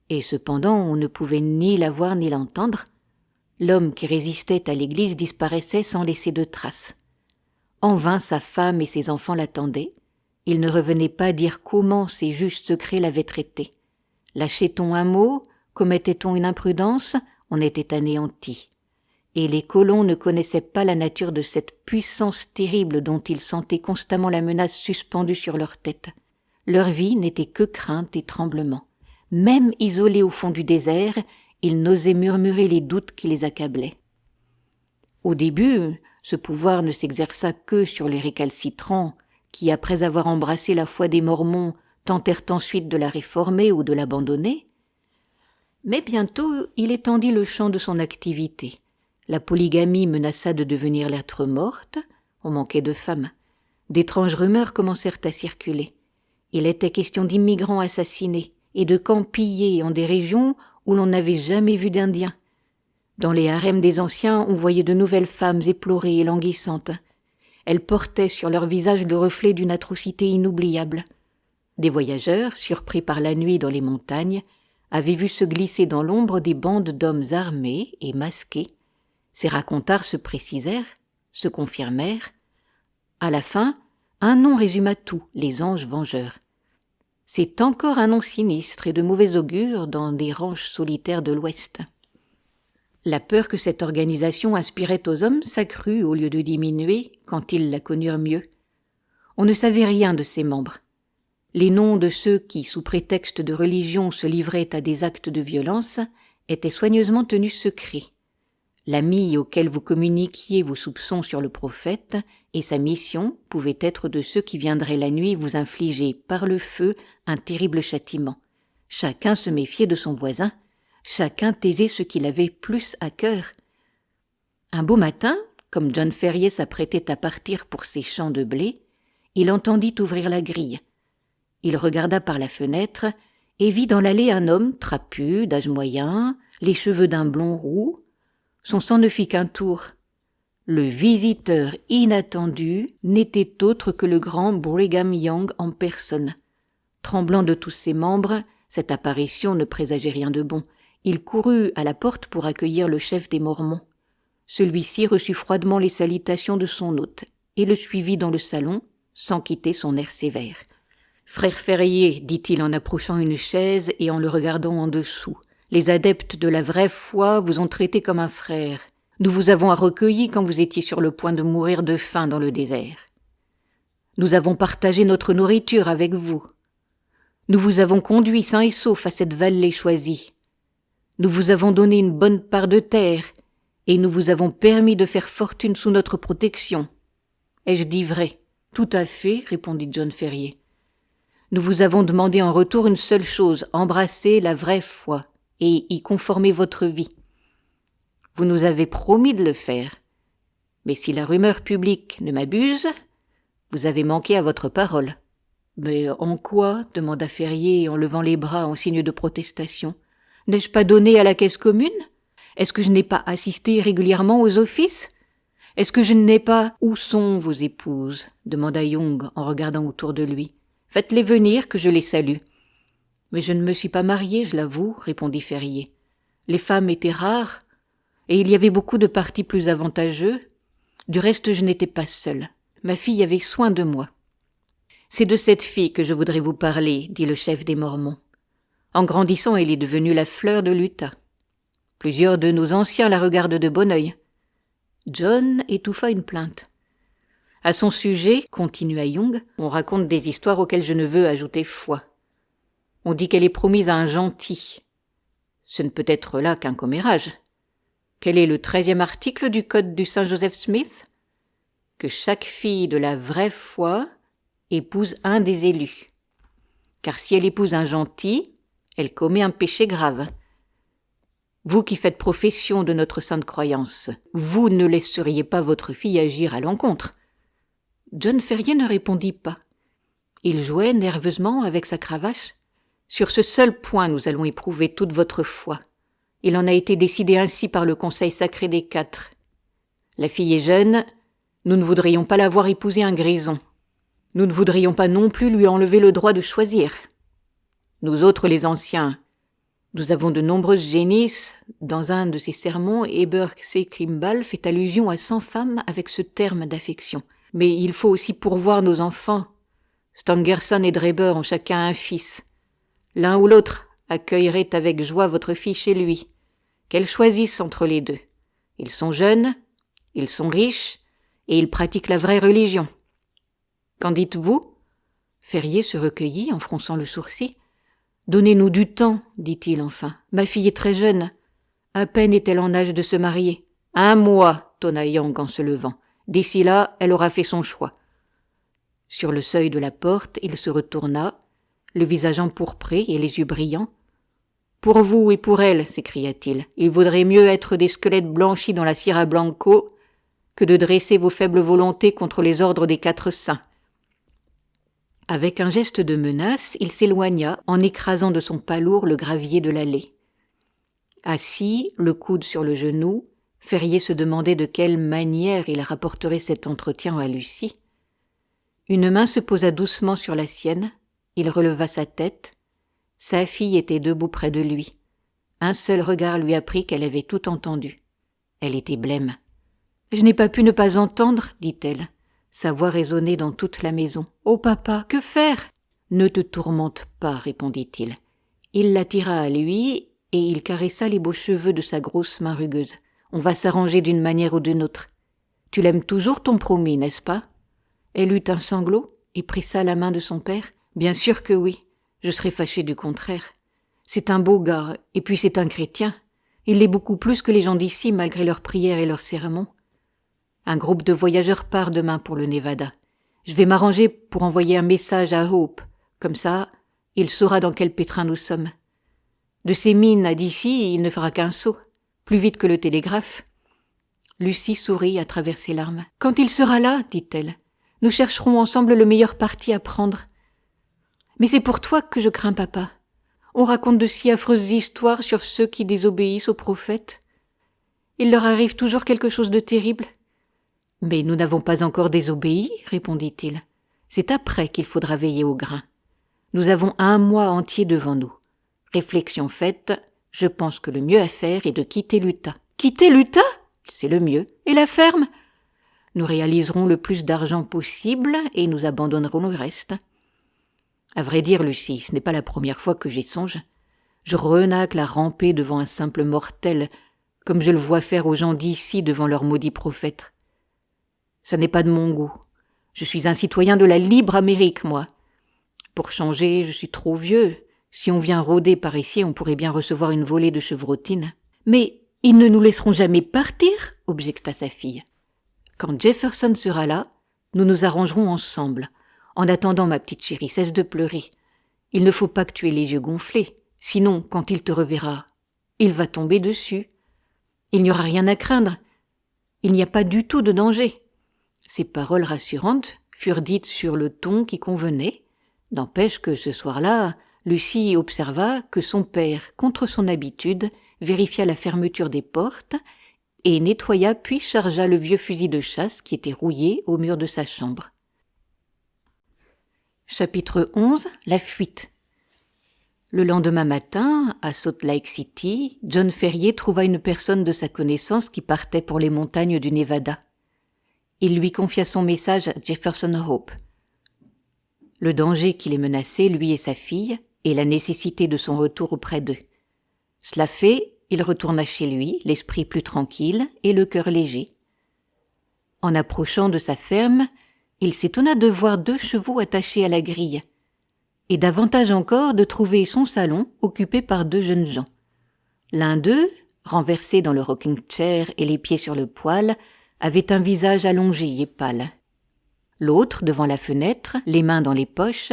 et cependant on ne pouvait ni la voir ni l'entendre. L'homme qui résistait à l'Église disparaissait sans laisser de traces. En vain sa femme et ses enfants l'attendaient. Il ne revenait pas dire comment ces juges secrets l'avaient traité. Lâchait-on un mot, commettait-on une imprudence, on était anéanti. Et les colons ne connaissaient pas la nature de cette puissance terrible dont ils sentaient constamment la menace suspendue sur leur tête. Leur vie n'était que crainte et tremblement. Même isolés au fond du désert, ils n'osaient murmurer les doutes qui les accablaient. Au début, ce pouvoir ne s'exerça que sur les récalcitrants qui, après avoir embrassé la foi des Mormons, tentèrent ensuite de la réformer ou de l'abandonner. Mais bientôt, il étendit le champ de son activité. La polygamie menaça de devenir lettre morte, on manquait de femmes. D'étranges rumeurs commencèrent à circuler. Il était question d'immigrants assassinés et de camps pillés en des régions où l'on n'avait jamais vu d'Indiens. Dans les harems des anciens, on voyait de nouvelles femmes éplorées et languissantes. Elles portaient sur leur visage le reflet d'une atrocité inoubliable. Des voyageurs, surpris par la nuit dans les montagnes, avaient vu se glisser dans l'ombre des bandes d'hommes armés et masqués. Ces racontars se précisèrent, se confirmèrent. À la fin, un nom résuma tout, les anges vengeurs. C'est encore un nom sinistre et de mauvais augure dans des ranches solitaires de l'Ouest. La peur que cette organisation inspirait aux hommes s'accrut au lieu de diminuer quand ils la connurent mieux. On ne savait rien de ses membres. Les noms de ceux qui, sous prétexte de religion, se livraient à des actes de violence étaient soigneusement tenus secrets. L'ami auquel vous communiquiez vos soupçons sur le prophète et sa mission pouvait être de ceux qui viendraient la nuit vous infliger par le feu un terrible châtiment. Chacun se méfiait de son voisin, chacun taisait ce qu'il avait plus à cœur. Un beau matin, comme John Ferrier s'apprêtait à partir pour ses champs de blé, il entendit ouvrir la grille. Il regarda par la fenêtre et vit dans l'allée un homme trapu, d'âge moyen, les cheveux d'un blond roux. Son sang ne fit qu'un tour. Le visiteur inattendu n'était autre que le grand Brigham Young en personne. Tremblant de tous ses membres, cette apparition ne présageait rien de bon. Il courut à la porte pour accueillir le chef des Mormons. Celui-ci reçut froidement les salutations de son hôte et le suivit dans le salon, sans quitter son air sévère. « Frère Ferrier, dit-il en approchant une chaise et en le regardant en dessous, les adeptes de la vraie foi vous ont traité comme un frère. Nous vous avons recueilli quand vous étiez sur le point de mourir de faim dans le désert. Nous avons partagé notre nourriture avec vous. Nous vous avons conduit sains et saufs à cette vallée choisie. Nous vous avons donné une bonne part de terre et nous vous avons permis de faire fortune sous notre protection. Ai-je dit vrai ? Tout à fait, répondit John Ferrier. Nous vous avons demandé en retour une seule chose, embrasser la vraie foi et y conformer votre vie. Vous nous avez promis de le faire. Mais si la rumeur publique ne m'abuse, vous avez manqué à votre parole. Mais en quoi ? Demanda Ferrier en levant les bras en signe de protestation. N'ai-je pas donné à la caisse commune ? Est-ce que je n'ai pas assisté régulièrement aux offices ? Est-ce que je n'ai pas... Où sont vos épouses ? Demanda Young en regardant autour de lui. Faites-les venir que je les salue. Mais je ne me suis pas marié, je l'avoue, répondit Ferrier. Les femmes étaient rares, et il y avait beaucoup de partis plus avantageux. Du reste, je n'étais pas seule. Ma fille avait soin de moi. C'est de cette fille que je voudrais vous parler, dit le chef des Mormons. En grandissant, elle est devenue la fleur de l'Utah. Plusieurs de nos anciens la regardent de bon œil. John étouffa une plainte. À son sujet, continua Young, on raconte des histoires auxquelles je ne veux ajouter foi. On dit qu'elle est promise à un gentil. Ce ne peut être là qu'un commérage. Quel est le 13e article du code du Saint Joseph Smith ? Que chaque fille de la vraie foi épouse un des élus. Car si elle épouse un gentil, elle commet un péché grave. Vous qui faites profession de notre sainte croyance, vous ne laisseriez pas votre fille agir à l'encontre. John Ferrier ne répondit pas. Il jouait nerveusement avec sa cravache. Sur ce seul point, nous allons éprouver toute votre foi. Il en a été décidé ainsi par le Conseil sacré des 4. La fille est jeune, nous ne voudrions pas la voir épouser un grison. Nous ne voudrions pas non plus lui enlever le droit de choisir. Nous autres, les anciens, nous avons de nombreuses génisses. Dans un de ses sermons, Heber C. Kimball fait allusion à 100 femmes avec ce terme d'affection. Mais il faut aussi pourvoir nos enfants. Stangerson et Draper ont chacun un fils. L'un ou l'autre accueillerait avec joie votre fille chez lui. Qu'elle choisisse entre les deux. Ils sont jeunes, ils sont riches, et ils pratiquent la vraie religion. Qu'en dites-vous ? Ferrier se recueillit en fronçant le sourcil. Donnez-nous du temps, dit-il enfin. Ma fille est très jeune. À peine est-elle en âge de se marier. 1 mois, tonna Yang en se levant. D'ici là, elle aura fait son choix. Sur le seuil de la porte, il se retourna, le visage empourpré et les yeux brillants. « Pour vous et pour elle, s'écria-t-il, il vaudrait mieux être des squelettes blanchis dans la Sierra Blanco que de dresser vos faibles volontés contre les ordres des 4 saints. » Avec un geste de menace, il s'éloigna en écrasant de son pas lourd le gravier de l'allée. Assis, le coude sur le genou, Ferrier se demandait de quelle manière il rapporterait cet entretien à Lucie. Une main se posa doucement sur la sienne, il releva sa tête. Sa fille était debout près de lui. Un seul regard lui apprit qu'elle avait tout entendu. Elle était blême. « Je n'ai pas pu ne pas entendre, dit-elle. Sa voix résonnait dans toute la maison. « Oh papa, que faire ?»« Ne te tourmente pas, répondit-il. Il l'attira à lui et il caressa les beaux cheveux de sa grosse main rugueuse. On va s'arranger d'une manière ou d'une autre. Tu l'aimes toujours, ton promis, n'est-ce pas ? Elle eut un sanglot et pressa la main de son père. Bien sûr que oui, je serais fâchée du contraire. C'est un beau gars, et puis c'est un chrétien. Il l'est beaucoup plus que les gens d'ici, malgré leurs prières et leurs sermons. Un groupe de voyageurs part demain pour le Nevada. Je vais m'arranger pour envoyer un message à Hope. Comme ça, il saura dans quel pétrin nous sommes. De ses mines à d'ici, il ne fera qu'un saut, plus vite que le télégraphe. Lucie sourit à travers ses larmes. « Quand il sera là, dit-elle, nous chercherons ensemble le meilleur parti à prendre. Mais c'est pour toi que je crains, papa. On raconte de si affreuses histoires sur ceux qui désobéissent aux prophètes. Il leur arrive toujours quelque chose de terrible. »« Mais nous n'avons pas encore désobéi, répondit-il. C'est après qu'il faudra veiller au grain. Nous avons 1 mois entier devant nous. Réflexion faite, je pense que le mieux à faire est de quitter l'Utah. »« Quitter l'Utah ? C'est le mieux. Et la ferme ? » ?»« Nous réaliserons le plus d'argent possible et nous abandonnerons le reste. » À vrai dire, Lucie, ce n'est pas la première fois que j'y songe. Je renacle à ramper devant un simple mortel, comme je le vois faire aux gens d'ici devant leurs maudits prophètes. Ça n'est pas de mon goût. Je suis un citoyen de la libre Amérique, moi. Pour changer, je suis trop vieux. Si on vient rôder par ici, on pourrait bien recevoir une volée de chevrotines. Mais ils ne nous laisseront jamais partir, objecta sa fille. Quand Jefferson sera là, nous nous arrangerons ensemble. En attendant, ma petite chérie, cesse de pleurer. Il ne faut pas que tu aies les yeux gonflés. Sinon, quand il te reverra, il va tomber dessus. Il n'y aura rien à craindre. Il n'y a pas du tout de danger. » Ces paroles rassurantes furent dites sur le ton qui convenait. N'empêche que ce soir-là, Lucie observa que son père, contre son habitude, vérifia la fermeture des portes et nettoya puis chargea le vieux fusil de chasse qui était rouillé au mur de sa chambre. Chapitre 11. La fuite. Le lendemain matin, à Salt Lake City, John Ferrier trouva une personne de sa connaissance qui partait pour les montagnes du Nevada. Il lui confia son message à Jefferson Hope. Le danger qui les menaçait, lui et sa fille, et la nécessité de son retour auprès d'eux. Cela fait, il retourna chez lui, l'esprit plus tranquille et le cœur léger. En approchant de sa ferme, il s'étonna de voir 2 chevaux attachés à la grille, et davantage encore de trouver son salon occupé par 2 jeunes gens. L'un d'eux, renversé dans le rocking-chair et les pieds sur le poêle, avait un visage allongé et pâle. L'autre, devant la fenêtre, les mains dans les poches,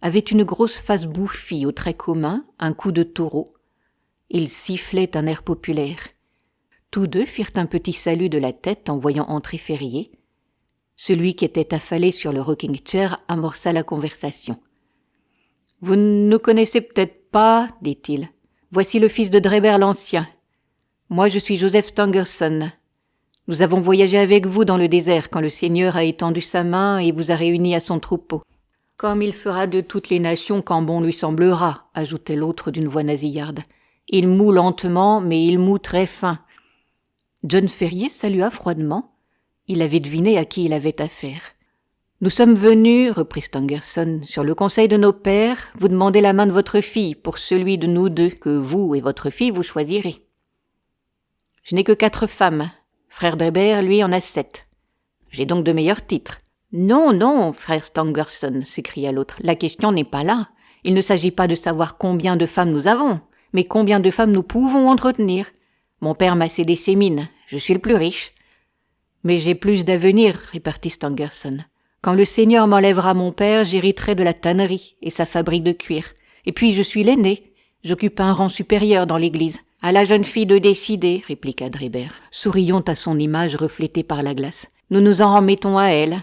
avait une grosse face bouffie aux traits communs, un cou de taureau. Il sifflait un air populaire. Tous 2 firent un petit salut de la tête en voyant entrer Ferrier. Celui qui était affalé sur le rocking-chair amorça la conversation. « Vous ne nous connaissez peut-être pas, dit-il. Voici le fils de Dreber l'Ancien. Moi, je suis Joseph Stangerson. Nous avons voyagé avec vous dans le désert quand le Seigneur a étendu sa main et vous a réunis à son troupeau. Comme il fera de toutes les nations quand bon lui semblera, ajoutait l'autre d'une voix nasillarde. Il moud lentement, mais il moud très fin. » John Ferrier salua froidement. Il avait deviné à qui il avait affaire. « Nous sommes venus, reprit Stangerson, sur le conseil de nos pères, vous demander la main de votre fille pour celui de nous 2 que vous et votre fille vous choisirez. Je n'ai que 4 femmes. Frère Dreber, lui, en a 7. J'ai donc de meilleurs titres. »« Non, non, frère Stangerson, s'écria l'autre, la question n'est pas là. Il ne s'agit pas de savoir combien de femmes nous avons, mais combien de femmes nous pouvons entretenir. Mon père m'a cédé ses mines, je suis le plus riche. Mais j'ai plus d'avenir, répartit Stangerson. Quand le Seigneur m'enlèvera mon père, j'hériterai de la tannerie et sa fabrique de cuir. Et puis je suis l'aîné, j'occupe un rang supérieur dans l'église. À la jeune fille de décider, répliqua Drebert, souriant à son image reflétée par la glace. Nous nous en remettons à elle.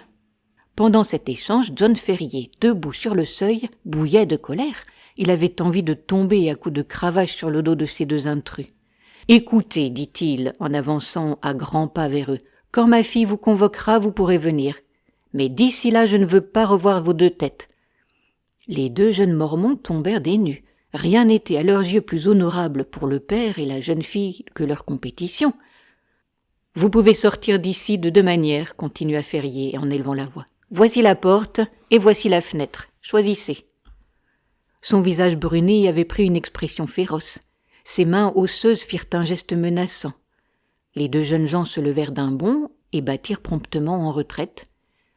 Pendant cet échange, John Ferrier, debout sur le seuil, bouillait de colère. Il avait envie de tomber à coups de cravache sur le dos de ces deux intrus. « Écoutez, dit-il, en avançant à grands pas vers eux, quand ma fille vous convoquera, vous pourrez venir. Mais d'ici là, je ne veux pas revoir vos deux têtes. » Les deux jeunes Mormons tombèrent des nues. Rien n'était à leurs yeux plus honorable pour le père et la jeune fille que leur compétition. « Vous pouvez sortir d'ici de deux manières, continua Ferrier en élevant la voix. Voici la porte et voici la fenêtre. Choisissez. » Son visage bruni avait pris une expression féroce. Ses mains osseuses firent un geste menaçant. Les deux jeunes gens se levèrent d'un bond et battirent promptement en retraite.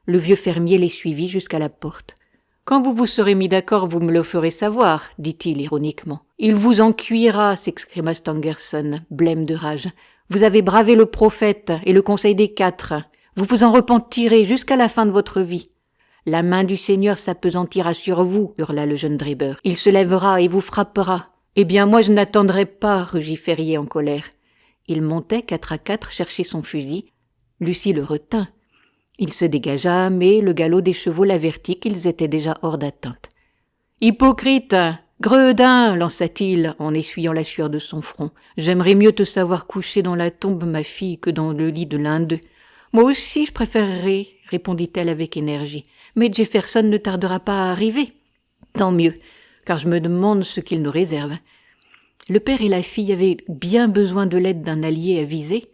Le vieux fermier les suivit jusqu'à la porte. « Quand vous vous serez mis d'accord, vous me le ferez savoir, dit-il ironiquement. « Il vous en cuira, s'exclama Stangerson, blême de rage. Vous avez bravé le prophète et le conseil des quatre. Vous vous en repentirez jusqu'à la fin de votre vie. La main du Seigneur s'appesantira sur vous, hurla le jeune Dreber. Il se lèvera et vous frappera. Eh bien, moi, je n'attendrai pas, rugit Ferrier en colère. Il montait 4 à 4 chercher son fusil. Lucie le retint. Il se dégagea, mais le galop des chevaux l'avertit qu'ils étaient déjà hors d'atteinte. « Hypocrite! Gredin !» lança-t-il en essuyant la sueur de son front. « J'aimerais mieux te savoir coucher dans la tombe, ma fille, que dans le lit de l'un d'eux. »« Moi aussi, je préférerais, » répondit-elle avec énergie. « Mais Jefferson ne tardera pas à arriver. »« Tant mieux, car je me demande ce qu'il nous réserve. » Le père et la fille avaient bien besoin de l'aide d'un allié avisé.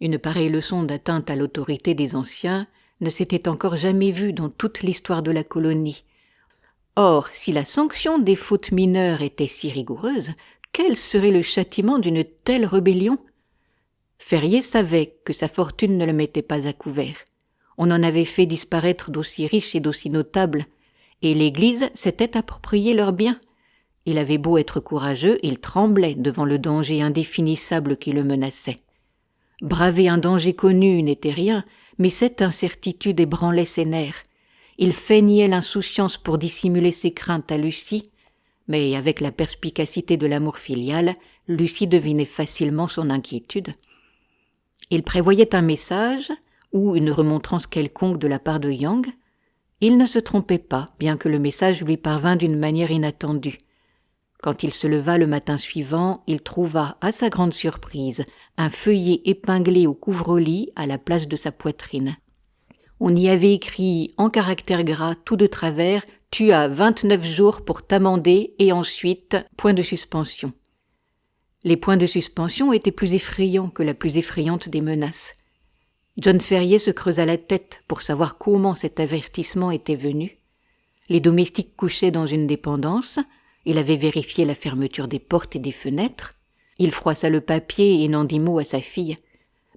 Une pareille leçon d'atteinte à l'autorité des anciens ne s'était encore jamais vue dans toute l'histoire de la colonie. Or, si la sanction des fautes mineures était si rigoureuse, quel serait le châtiment d'une telle rébellion ? Ferrier savait que sa fortune ne le mettait pas à couvert. On en avait fait disparaître d'aussi riches et d'aussi notables, et l'Église s'était approprié leurs biens. Il avait beau être courageux, il tremblait devant le danger indéfinissable qui le menaçait. Braver un danger connu n'était rien, mais cette incertitude ébranlait ses nerfs. Il feignait l'insouciance pour dissimuler ses craintes à Lucie, mais avec la perspicacité de l'amour filial, Lucie devinait facilement son inquiétude. Il prévoyait un message ou une remontrance quelconque de la part de Young. Il ne se trompait pas, bien que le message lui parvint d'une manière inattendue. Quand il se leva le matin suivant, il trouva, à sa grande surprise, un feuillet épinglé au couvre-lit à la place de sa poitrine. On y avait écrit en caractères gras tout de travers « Tu as 29 jours pour t'amender et ensuite, point de suspension ». Les points de suspension étaient plus effrayants que la plus effrayante des menaces. John Ferrier se creusa la tête pour savoir comment cet avertissement était venu. Les domestiques couchaient dans une dépendance. Il avait vérifié la fermeture des portes et des fenêtres. Il froissa le papier et n'en dit mot à sa fille.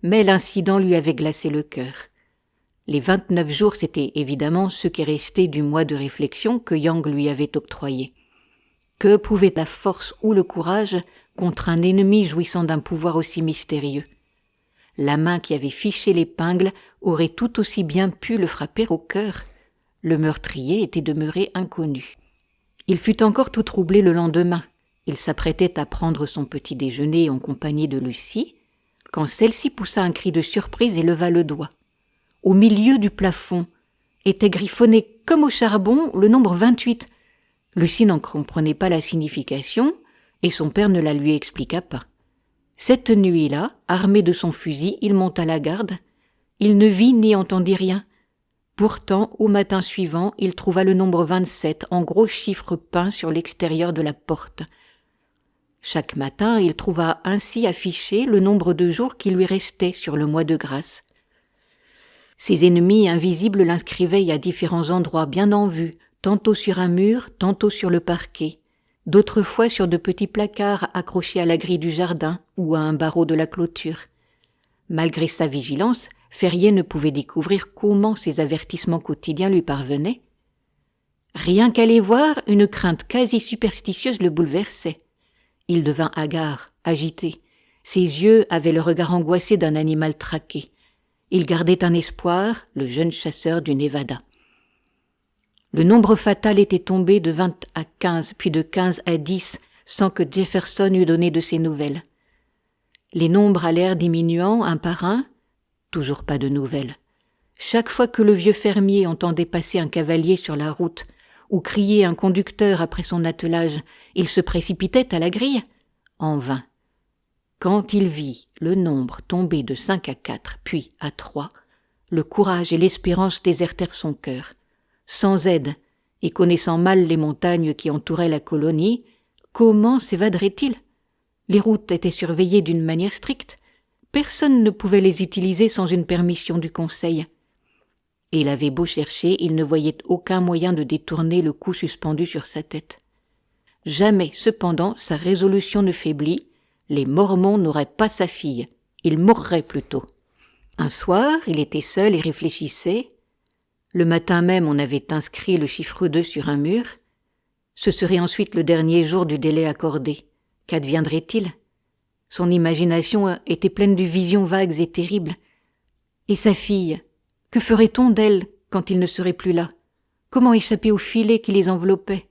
Mais l'incident lui avait glacé le cœur. Les 29 jours, c'était évidemment ce qui restait du mois de réflexion que Young lui avait octroyé. Que pouvait la force ou le courage contre un ennemi jouissant d'un pouvoir aussi mystérieux ? La main qui avait fiché l'épingle aurait tout aussi bien pu le frapper au cœur. Le meurtrier était demeuré inconnu. Il fut encore tout troublé le lendemain. Il s'apprêtait à prendre son petit déjeuner en compagnie de Lucie, quand celle-ci poussa un cri de surprise et leva le doigt. Au milieu du plafond était griffonné comme au charbon le nombre 28. Lucie n'en comprenait pas la signification et son père ne la lui expliqua pas. Cette nuit-là, armé de son fusil, il monta la garde. Il ne vit ni entendit rien. Pourtant, au matin suivant, il trouva le nombre 27 en gros chiffres peints sur l'extérieur de la porte. Chaque matin, il trouva ainsi affiché le nombre de jours qui lui restaient sur le mois de grâce. Ses ennemis invisibles l'inscrivaient à différents endroits bien en vue, tantôt sur un mur, tantôt sur le parquet, d'autres fois sur de petits placards accrochés à la grille du jardin ou à un barreau de la clôture. Malgré sa vigilance, Ferrier ne pouvait découvrir comment ces avertissements quotidiens lui parvenaient. Rien qu'à les voir, une crainte quasi superstitieuse le bouleversait. Il devint hagard, agité. Ses yeux avaient le regard angoissé d'un animal traqué. Il gardait un espoir, le jeune chasseur du Nevada. Le nombre fatal était tombé de 20 à 15, puis de 15 à 10, sans que Jefferson eût donné de ses nouvelles. Les nombres allèrent diminuant un par un, toujours pas de nouvelles. Chaque fois que le vieux fermier entendait passer un cavalier sur la route, ou crier un conducteur après son attelage, il se précipitait à la grille. En vain. Quand il vit le nombre tomber de 5 à 4, puis à 3, le courage et l'espérance désertèrent son cœur. Sans aide, et connaissant mal les montagnes qui entouraient la colonie, comment s'évaderait-il? Les routes étaient surveillées d'une manière stricte. Personne ne pouvait les utiliser sans une permission du conseil. Et il avait beau chercher, il ne voyait aucun moyen de détourner le coup suspendu sur sa tête. Jamais, cependant, sa résolution ne faiblit. Les Mormons n'auraient pas sa fille. Ils mourraient plutôt. Un soir, il était seul et réfléchissait. Le matin même, on avait inscrit le chiffre 2 sur un mur. Ce serait ensuite le dernier jour du délai accordé. Qu'adviendrait-il? Son imagination était pleine de visions vagues et terribles. Et sa fille? Que ferait-on d'elle quand il ne serait plus là? Comment échapper au filet qui les enveloppait?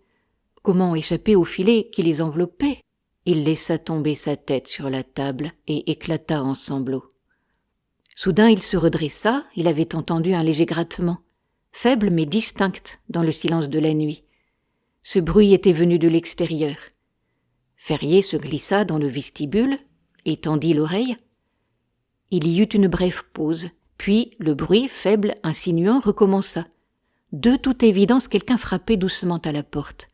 Comment échapper au filet qui les enveloppait? Il laissa tomber sa tête sur la table et éclata en sanglots. Soudain il se redressa, il avait entendu un léger grattement, faible mais distinct dans le silence de la nuit. Ce bruit était venu de l'extérieur. Ferrier se glissa dans le vestibule, étendit l'oreille. Il y eut une brève pause. Puis le bruit, faible, insinuant, recommença. De toute évidence, quelqu'un frappait doucement à la porte.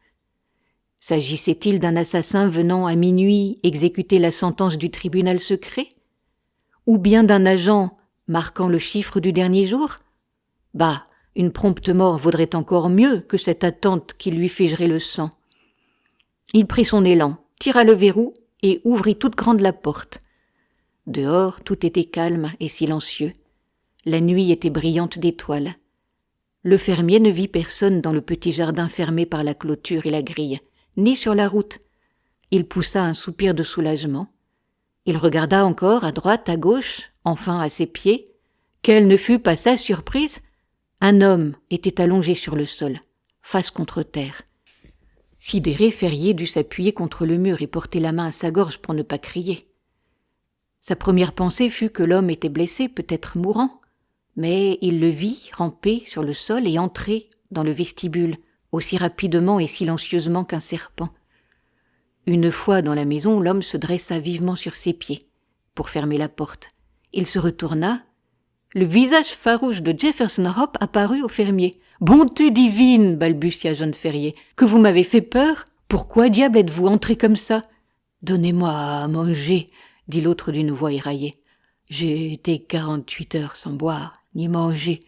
S'agissait-il d'un assassin venant à minuit exécuter la sentence du tribunal secret? Ou bien d'un agent marquant le chiffre du dernier jour? Bah, une prompte mort vaudrait encore mieux que cette attente qui lui figerait le sang. Il prit son élan, tira le verrou et ouvrit toute grande la porte. Dehors, tout était calme et silencieux. La nuit était brillante d'étoiles. Le fermier ne vit personne dans le petit jardin fermé par la clôture et la grille, ni sur la route. Il poussa un soupir de soulagement. Il regarda encore à droite, à gauche, enfin à ses pieds. Quelle ne fut pas sa surprise? Un homme était allongé sur le sol, face contre terre. Sidéré, Ferrier dut s'appuyer contre le mur et porter la main à sa gorge pour ne pas crier. Sa première pensée fut que l'homme était blessé, peut-être mourant. Mais il le vit ramper sur le sol et entrer dans le vestibule, aussi rapidement et silencieusement qu'un serpent. Une fois dans la maison, l'homme se dressa vivement sur ses pieds, pour fermer la porte. Il se retourna. Le visage farouche de Jefferson Hope apparut au fermier. « Bonté divine !» balbutia John Ferrier. « Que vous m'avez fait peur? Pourquoi diable êtes-vous entré comme ça ?»« Donnez-moi à manger !» dit l'autre d'une voix éraillée. « J'ai été 48 heures sans boire, ni manger. »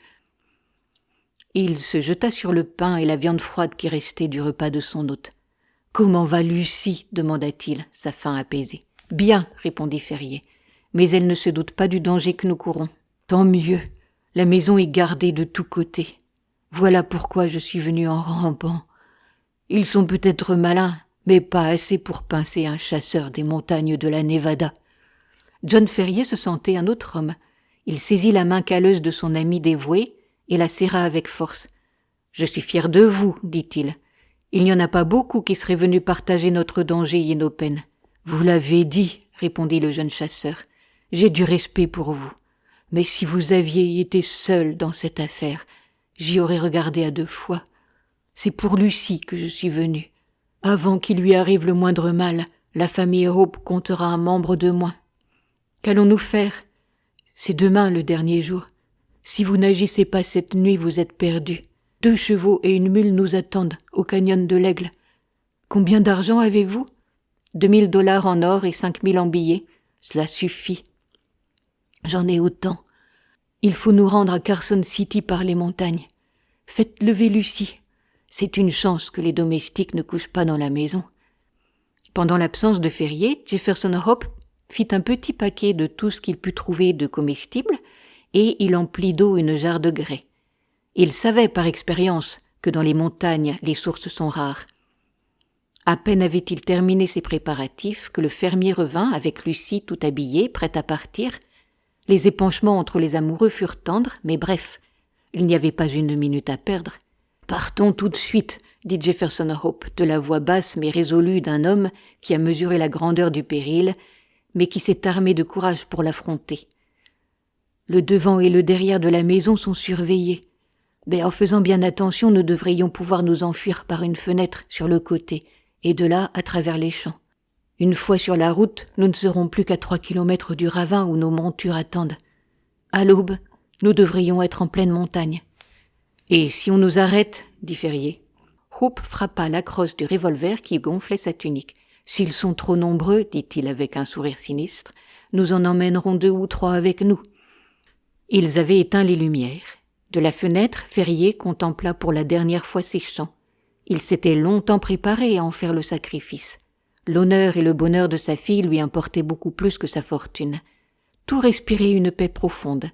Il se jeta sur le pain et la viande froide qui restait du repas de son hôte. « Comment va Lucie ?» demanda-t-il, sa faim apaisée. « Bien, » répondit Ferrier, « mais elle ne se doute pas du danger que nous courons. Tant mieux, la maison est gardée de tous côtés. Voilà pourquoi je suis venu en rampant. Ils sont peut-être malins, mais pas assez pour pincer un chasseur des montagnes de la Nevada. » John Ferrier se sentait un autre homme. Il saisit la main calleuse de son ami dévoué et la serra avec force. « Je suis fier de vous, dit-il. Il n'y en a pas beaucoup qui seraient venus partager notre danger et nos peines. »« Vous l'avez dit, » répondit le jeune chasseur. « J'ai du respect pour vous. Mais si vous aviez été seul dans cette affaire, j'y aurais regardé à 2 fois. C'est pour Lucie que je suis venu. Avant qu'il lui arrive le moindre mal, la famille Hope comptera un membre de moins. Qu'allons-nous faire? C'est demain le dernier jour. Si vous n'agissez pas cette nuit, vous êtes perdus. 2 chevaux et une mule nous attendent au canyon de l'Aigle. Combien d'argent avez-vous? 2 000 $ en or et 5 000 en billets. Cela suffit. J'en ai autant. Il faut nous rendre à Carson City par les montagnes. Faites lever Lucie. C'est une chance que les domestiques ne couchent pas dans la maison. » Pendant l'absence de Ferrier, Jefferson Hope fit un petit paquet de tout ce qu'il put trouver de comestible et il emplit d'eau une jarre de grès. Il savait par expérience que dans les montagnes les sources sont rares. À peine avait-il terminé ses préparatifs que le fermier revint avec Lucie tout habillée, prête à partir. Les épanchements entre les amoureux furent tendres, mais bref, il n'y avait pas une minute à perdre. « Partons tout de suite », dit Jefferson Hope, de la voix basse mais résolue d'un homme qui a mesuré la grandeur du péril, mais qui s'est armé de courage pour l'affronter. Le devant et le derrière de la maison sont surveillés, mais en faisant bien attention, nous devrions pouvoir nous enfuir par une fenêtre sur le côté, et de là à travers les champs. Une fois sur la route, nous ne serons plus qu'à 3 kilomètres du ravin où nos montures attendent. À l'aube, nous devrions être en pleine montagne. « Et si on nous arrête ?» dit Ferrier. Hope frappa la crosse du revolver qui gonflait sa tunique. « S'ils sont trop nombreux, dit-il avec un sourire sinistre, nous en emmènerons 2 ou 3 avec nous. » Ils avaient éteint les lumières. De la fenêtre, Ferrier contempla pour la dernière fois ses champs. Il s'était longtemps préparé à en faire le sacrifice. L'honneur et le bonheur de sa fille lui importaient beaucoup plus que sa fortune. Tout respirait une paix profonde.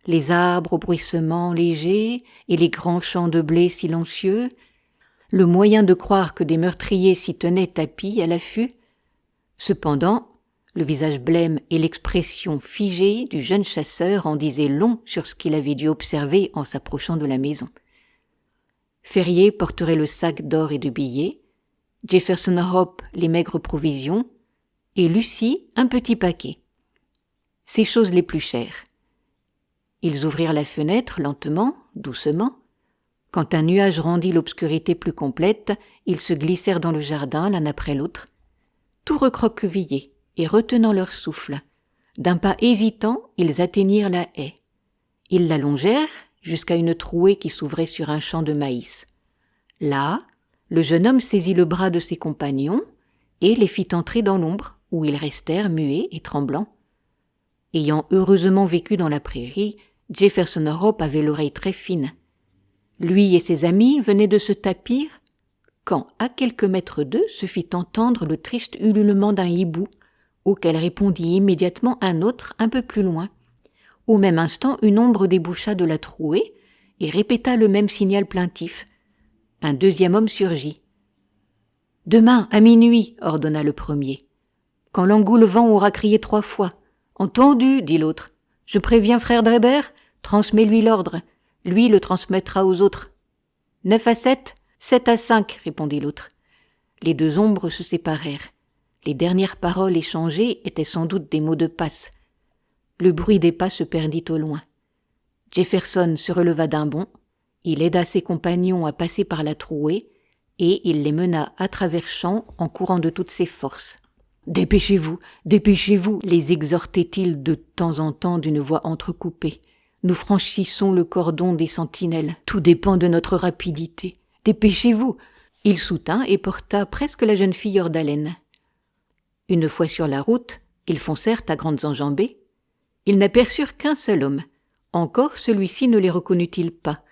Les arbres au bruissement léger et les grands champs de blé silencieux, le moyen de croire que des meurtriers s'y tenaient tapis à l'affût. Cependant, le visage blême et l'expression figée du jeune chasseur en disaient long sur ce qu'il avait dû observer en s'approchant de la maison. Ferrier porterait le sac d'or et de billets, Jefferson Hope les maigres provisions, et Lucie un petit paquet. Ces choses les plus chères. Ils ouvrirent la fenêtre lentement, doucement. Quand un nuage rendit l'obscurité plus complète, ils se glissèrent dans le jardin l'un après l'autre, tout recroquevillés et retenant leur souffle. D'un pas hésitant, ils atteignirent la haie. Ils l'allongèrent jusqu'à une trouée qui s'ouvrait sur un champ de maïs. Là, le jeune homme saisit le bras de ses compagnons et les fit entrer dans l'ombre, où ils restèrent muets et tremblants. Ayant heureusement vécu dans la prairie, Jefferson Hope avait l'oreille très fine. Lui et ses amis venaient de se tapir, quand, à quelques mètres d'eux, se fit entendre le triste ululement d'un hibou, auquel répondit immédiatement un autre un peu plus loin. Au même instant, une ombre déboucha de la trouée et répéta le même signal plaintif. Un deuxième homme surgit. « Demain, à minuit, ordonna le premier. Quand l'engoulevent aura crié 3 fois. Entendu, dit l'autre. Je préviens frère Drebert, transmets-lui l'ordre. Lui le transmettra aux autres. 9 à 7, 7 à 5, répondit l'autre. Les 2 ombres se séparèrent. Les dernières paroles échangées étaient sans doute des mots de passe. Le bruit des pas se perdit au loin. Jefferson se releva d'un bond, il aida ses compagnons à passer par la trouée, et il les mena à travers champs en courant de toutes ses forces. « Dépêchez-vous, dépêchez-vous » les exhortait-il de temps en temps d'une voix entrecoupée. « Nous franchissons le cordon des sentinelles, tout dépend de notre rapidité. Dépêchez-vous » Il soutint et porta presque la jeune fille hors d'haleine. Une fois sur la route, ils foncèrent à grandes enjambées. Ils n'aperçurent qu'un seul homme. Encore celui-ci ne les reconnut-il pas.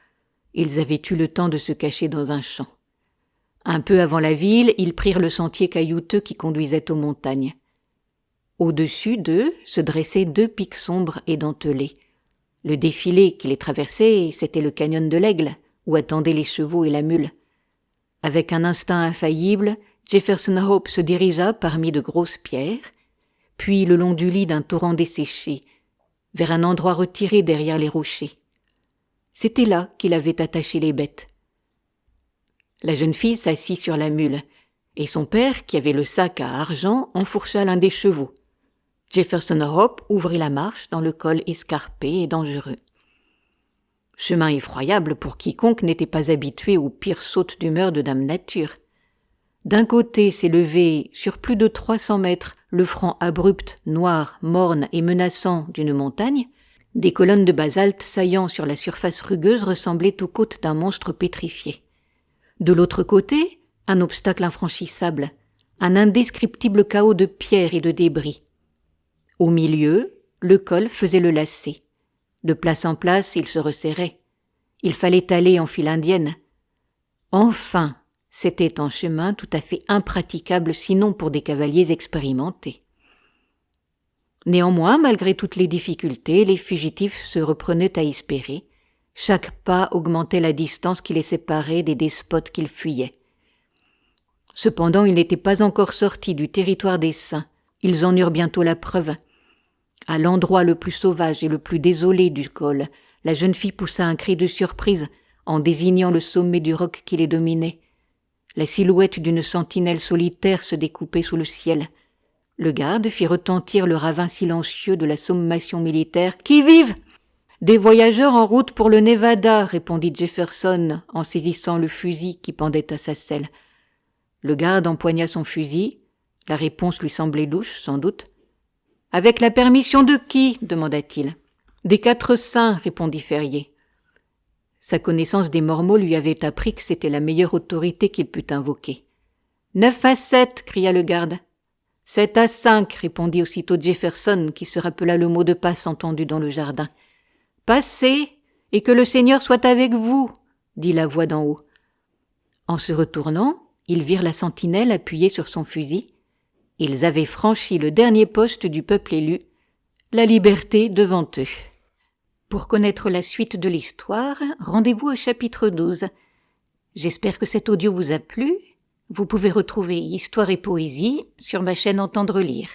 Ils avaient eu le temps de se cacher dans un champ. Un peu avant la ville, ils prirent le sentier caillouteux qui conduisait aux montagnes. Au-dessus d'eux se dressaient 2 pics sombres et dentelés. Le défilé qui les traversait, c'était le canyon de l'Aigle, où attendaient les chevaux et la mule. Avec un instinct infaillible, Jefferson Hope se dirigea parmi de grosses pierres, puis le long du lit d'un torrent desséché, vers un endroit retiré derrière les rochers. C'était là qu'il avait attaché les bêtes. La jeune fille s'assit sur la mule, et son père, qui avait le sac à argent, enfourcha l'un des chevaux. Jefferson Hope ouvrit la marche dans le col escarpé et dangereux. Chemin effroyable pour quiconque n'était pas habitué aux pires sautes d'humeur de Dame Nature. D'un côté s'élevait, sur plus de 300 mètres, le front abrupt, noir, morne et menaçant d'une montagne. Des colonnes de basalte saillant sur la surface rugueuse ressemblaient aux côtes d'un monstre pétrifié. De l'autre côté, un obstacle infranchissable, un indescriptible chaos de pierres et de débris. Au milieu, le col faisait le lacet. De place en place, il se resserrait. Il fallait aller en file indienne. Enfin, c'était un chemin tout à fait impraticable, sinon pour des cavaliers expérimentés. Néanmoins, malgré toutes les difficultés, les fugitifs se reprenaient à espérer. Chaque pas augmentait la distance qui les séparait des despotes qu'ils fuyaient. Cependant, ils n'étaient pas encore sortis du territoire des saints. Ils en eurent bientôt la preuve. À l'endroit le plus sauvage et le plus désolé du col, la jeune fille poussa un cri de surprise en désignant le sommet du roc qui les dominait. La silhouette d'une sentinelle solitaire se découpait sous le ciel. Le garde fit retentir le ravin silencieux de la sommation militaire. « Qui vive ?» « Des voyageurs en route pour le Nevada, » répondit Jefferson en saisissant le fusil qui pendait à sa selle. Le garde empoigna son fusil. La réponse lui semblait louche, sans doute. « Avec la permission de qui ?» demanda-t-il. « Des 4 saints, » répondit Ferrier. Sa connaissance des Mormots lui avait appris que c'était la meilleure autorité qu'il pût invoquer. « 9 à 7, » cria le garde. « 7 à 5, » répondit aussitôt Jefferson, qui se rappela le mot de passe entendu dans le jardin. « Passez, et que le Seigneur soit avec vous, » dit la voix d'en haut. En se retournant, ils virent la sentinelle appuyée sur son fusil. Ils avaient franchi le dernier poste du peuple élu, la liberté devant eux. Pour connaître la suite de l'histoire, rendez-vous au chapitre 12. J'espère que cet audio vous a plu. Vous pouvez retrouver Histoire et Poésie sur ma chaîne Entendre lire.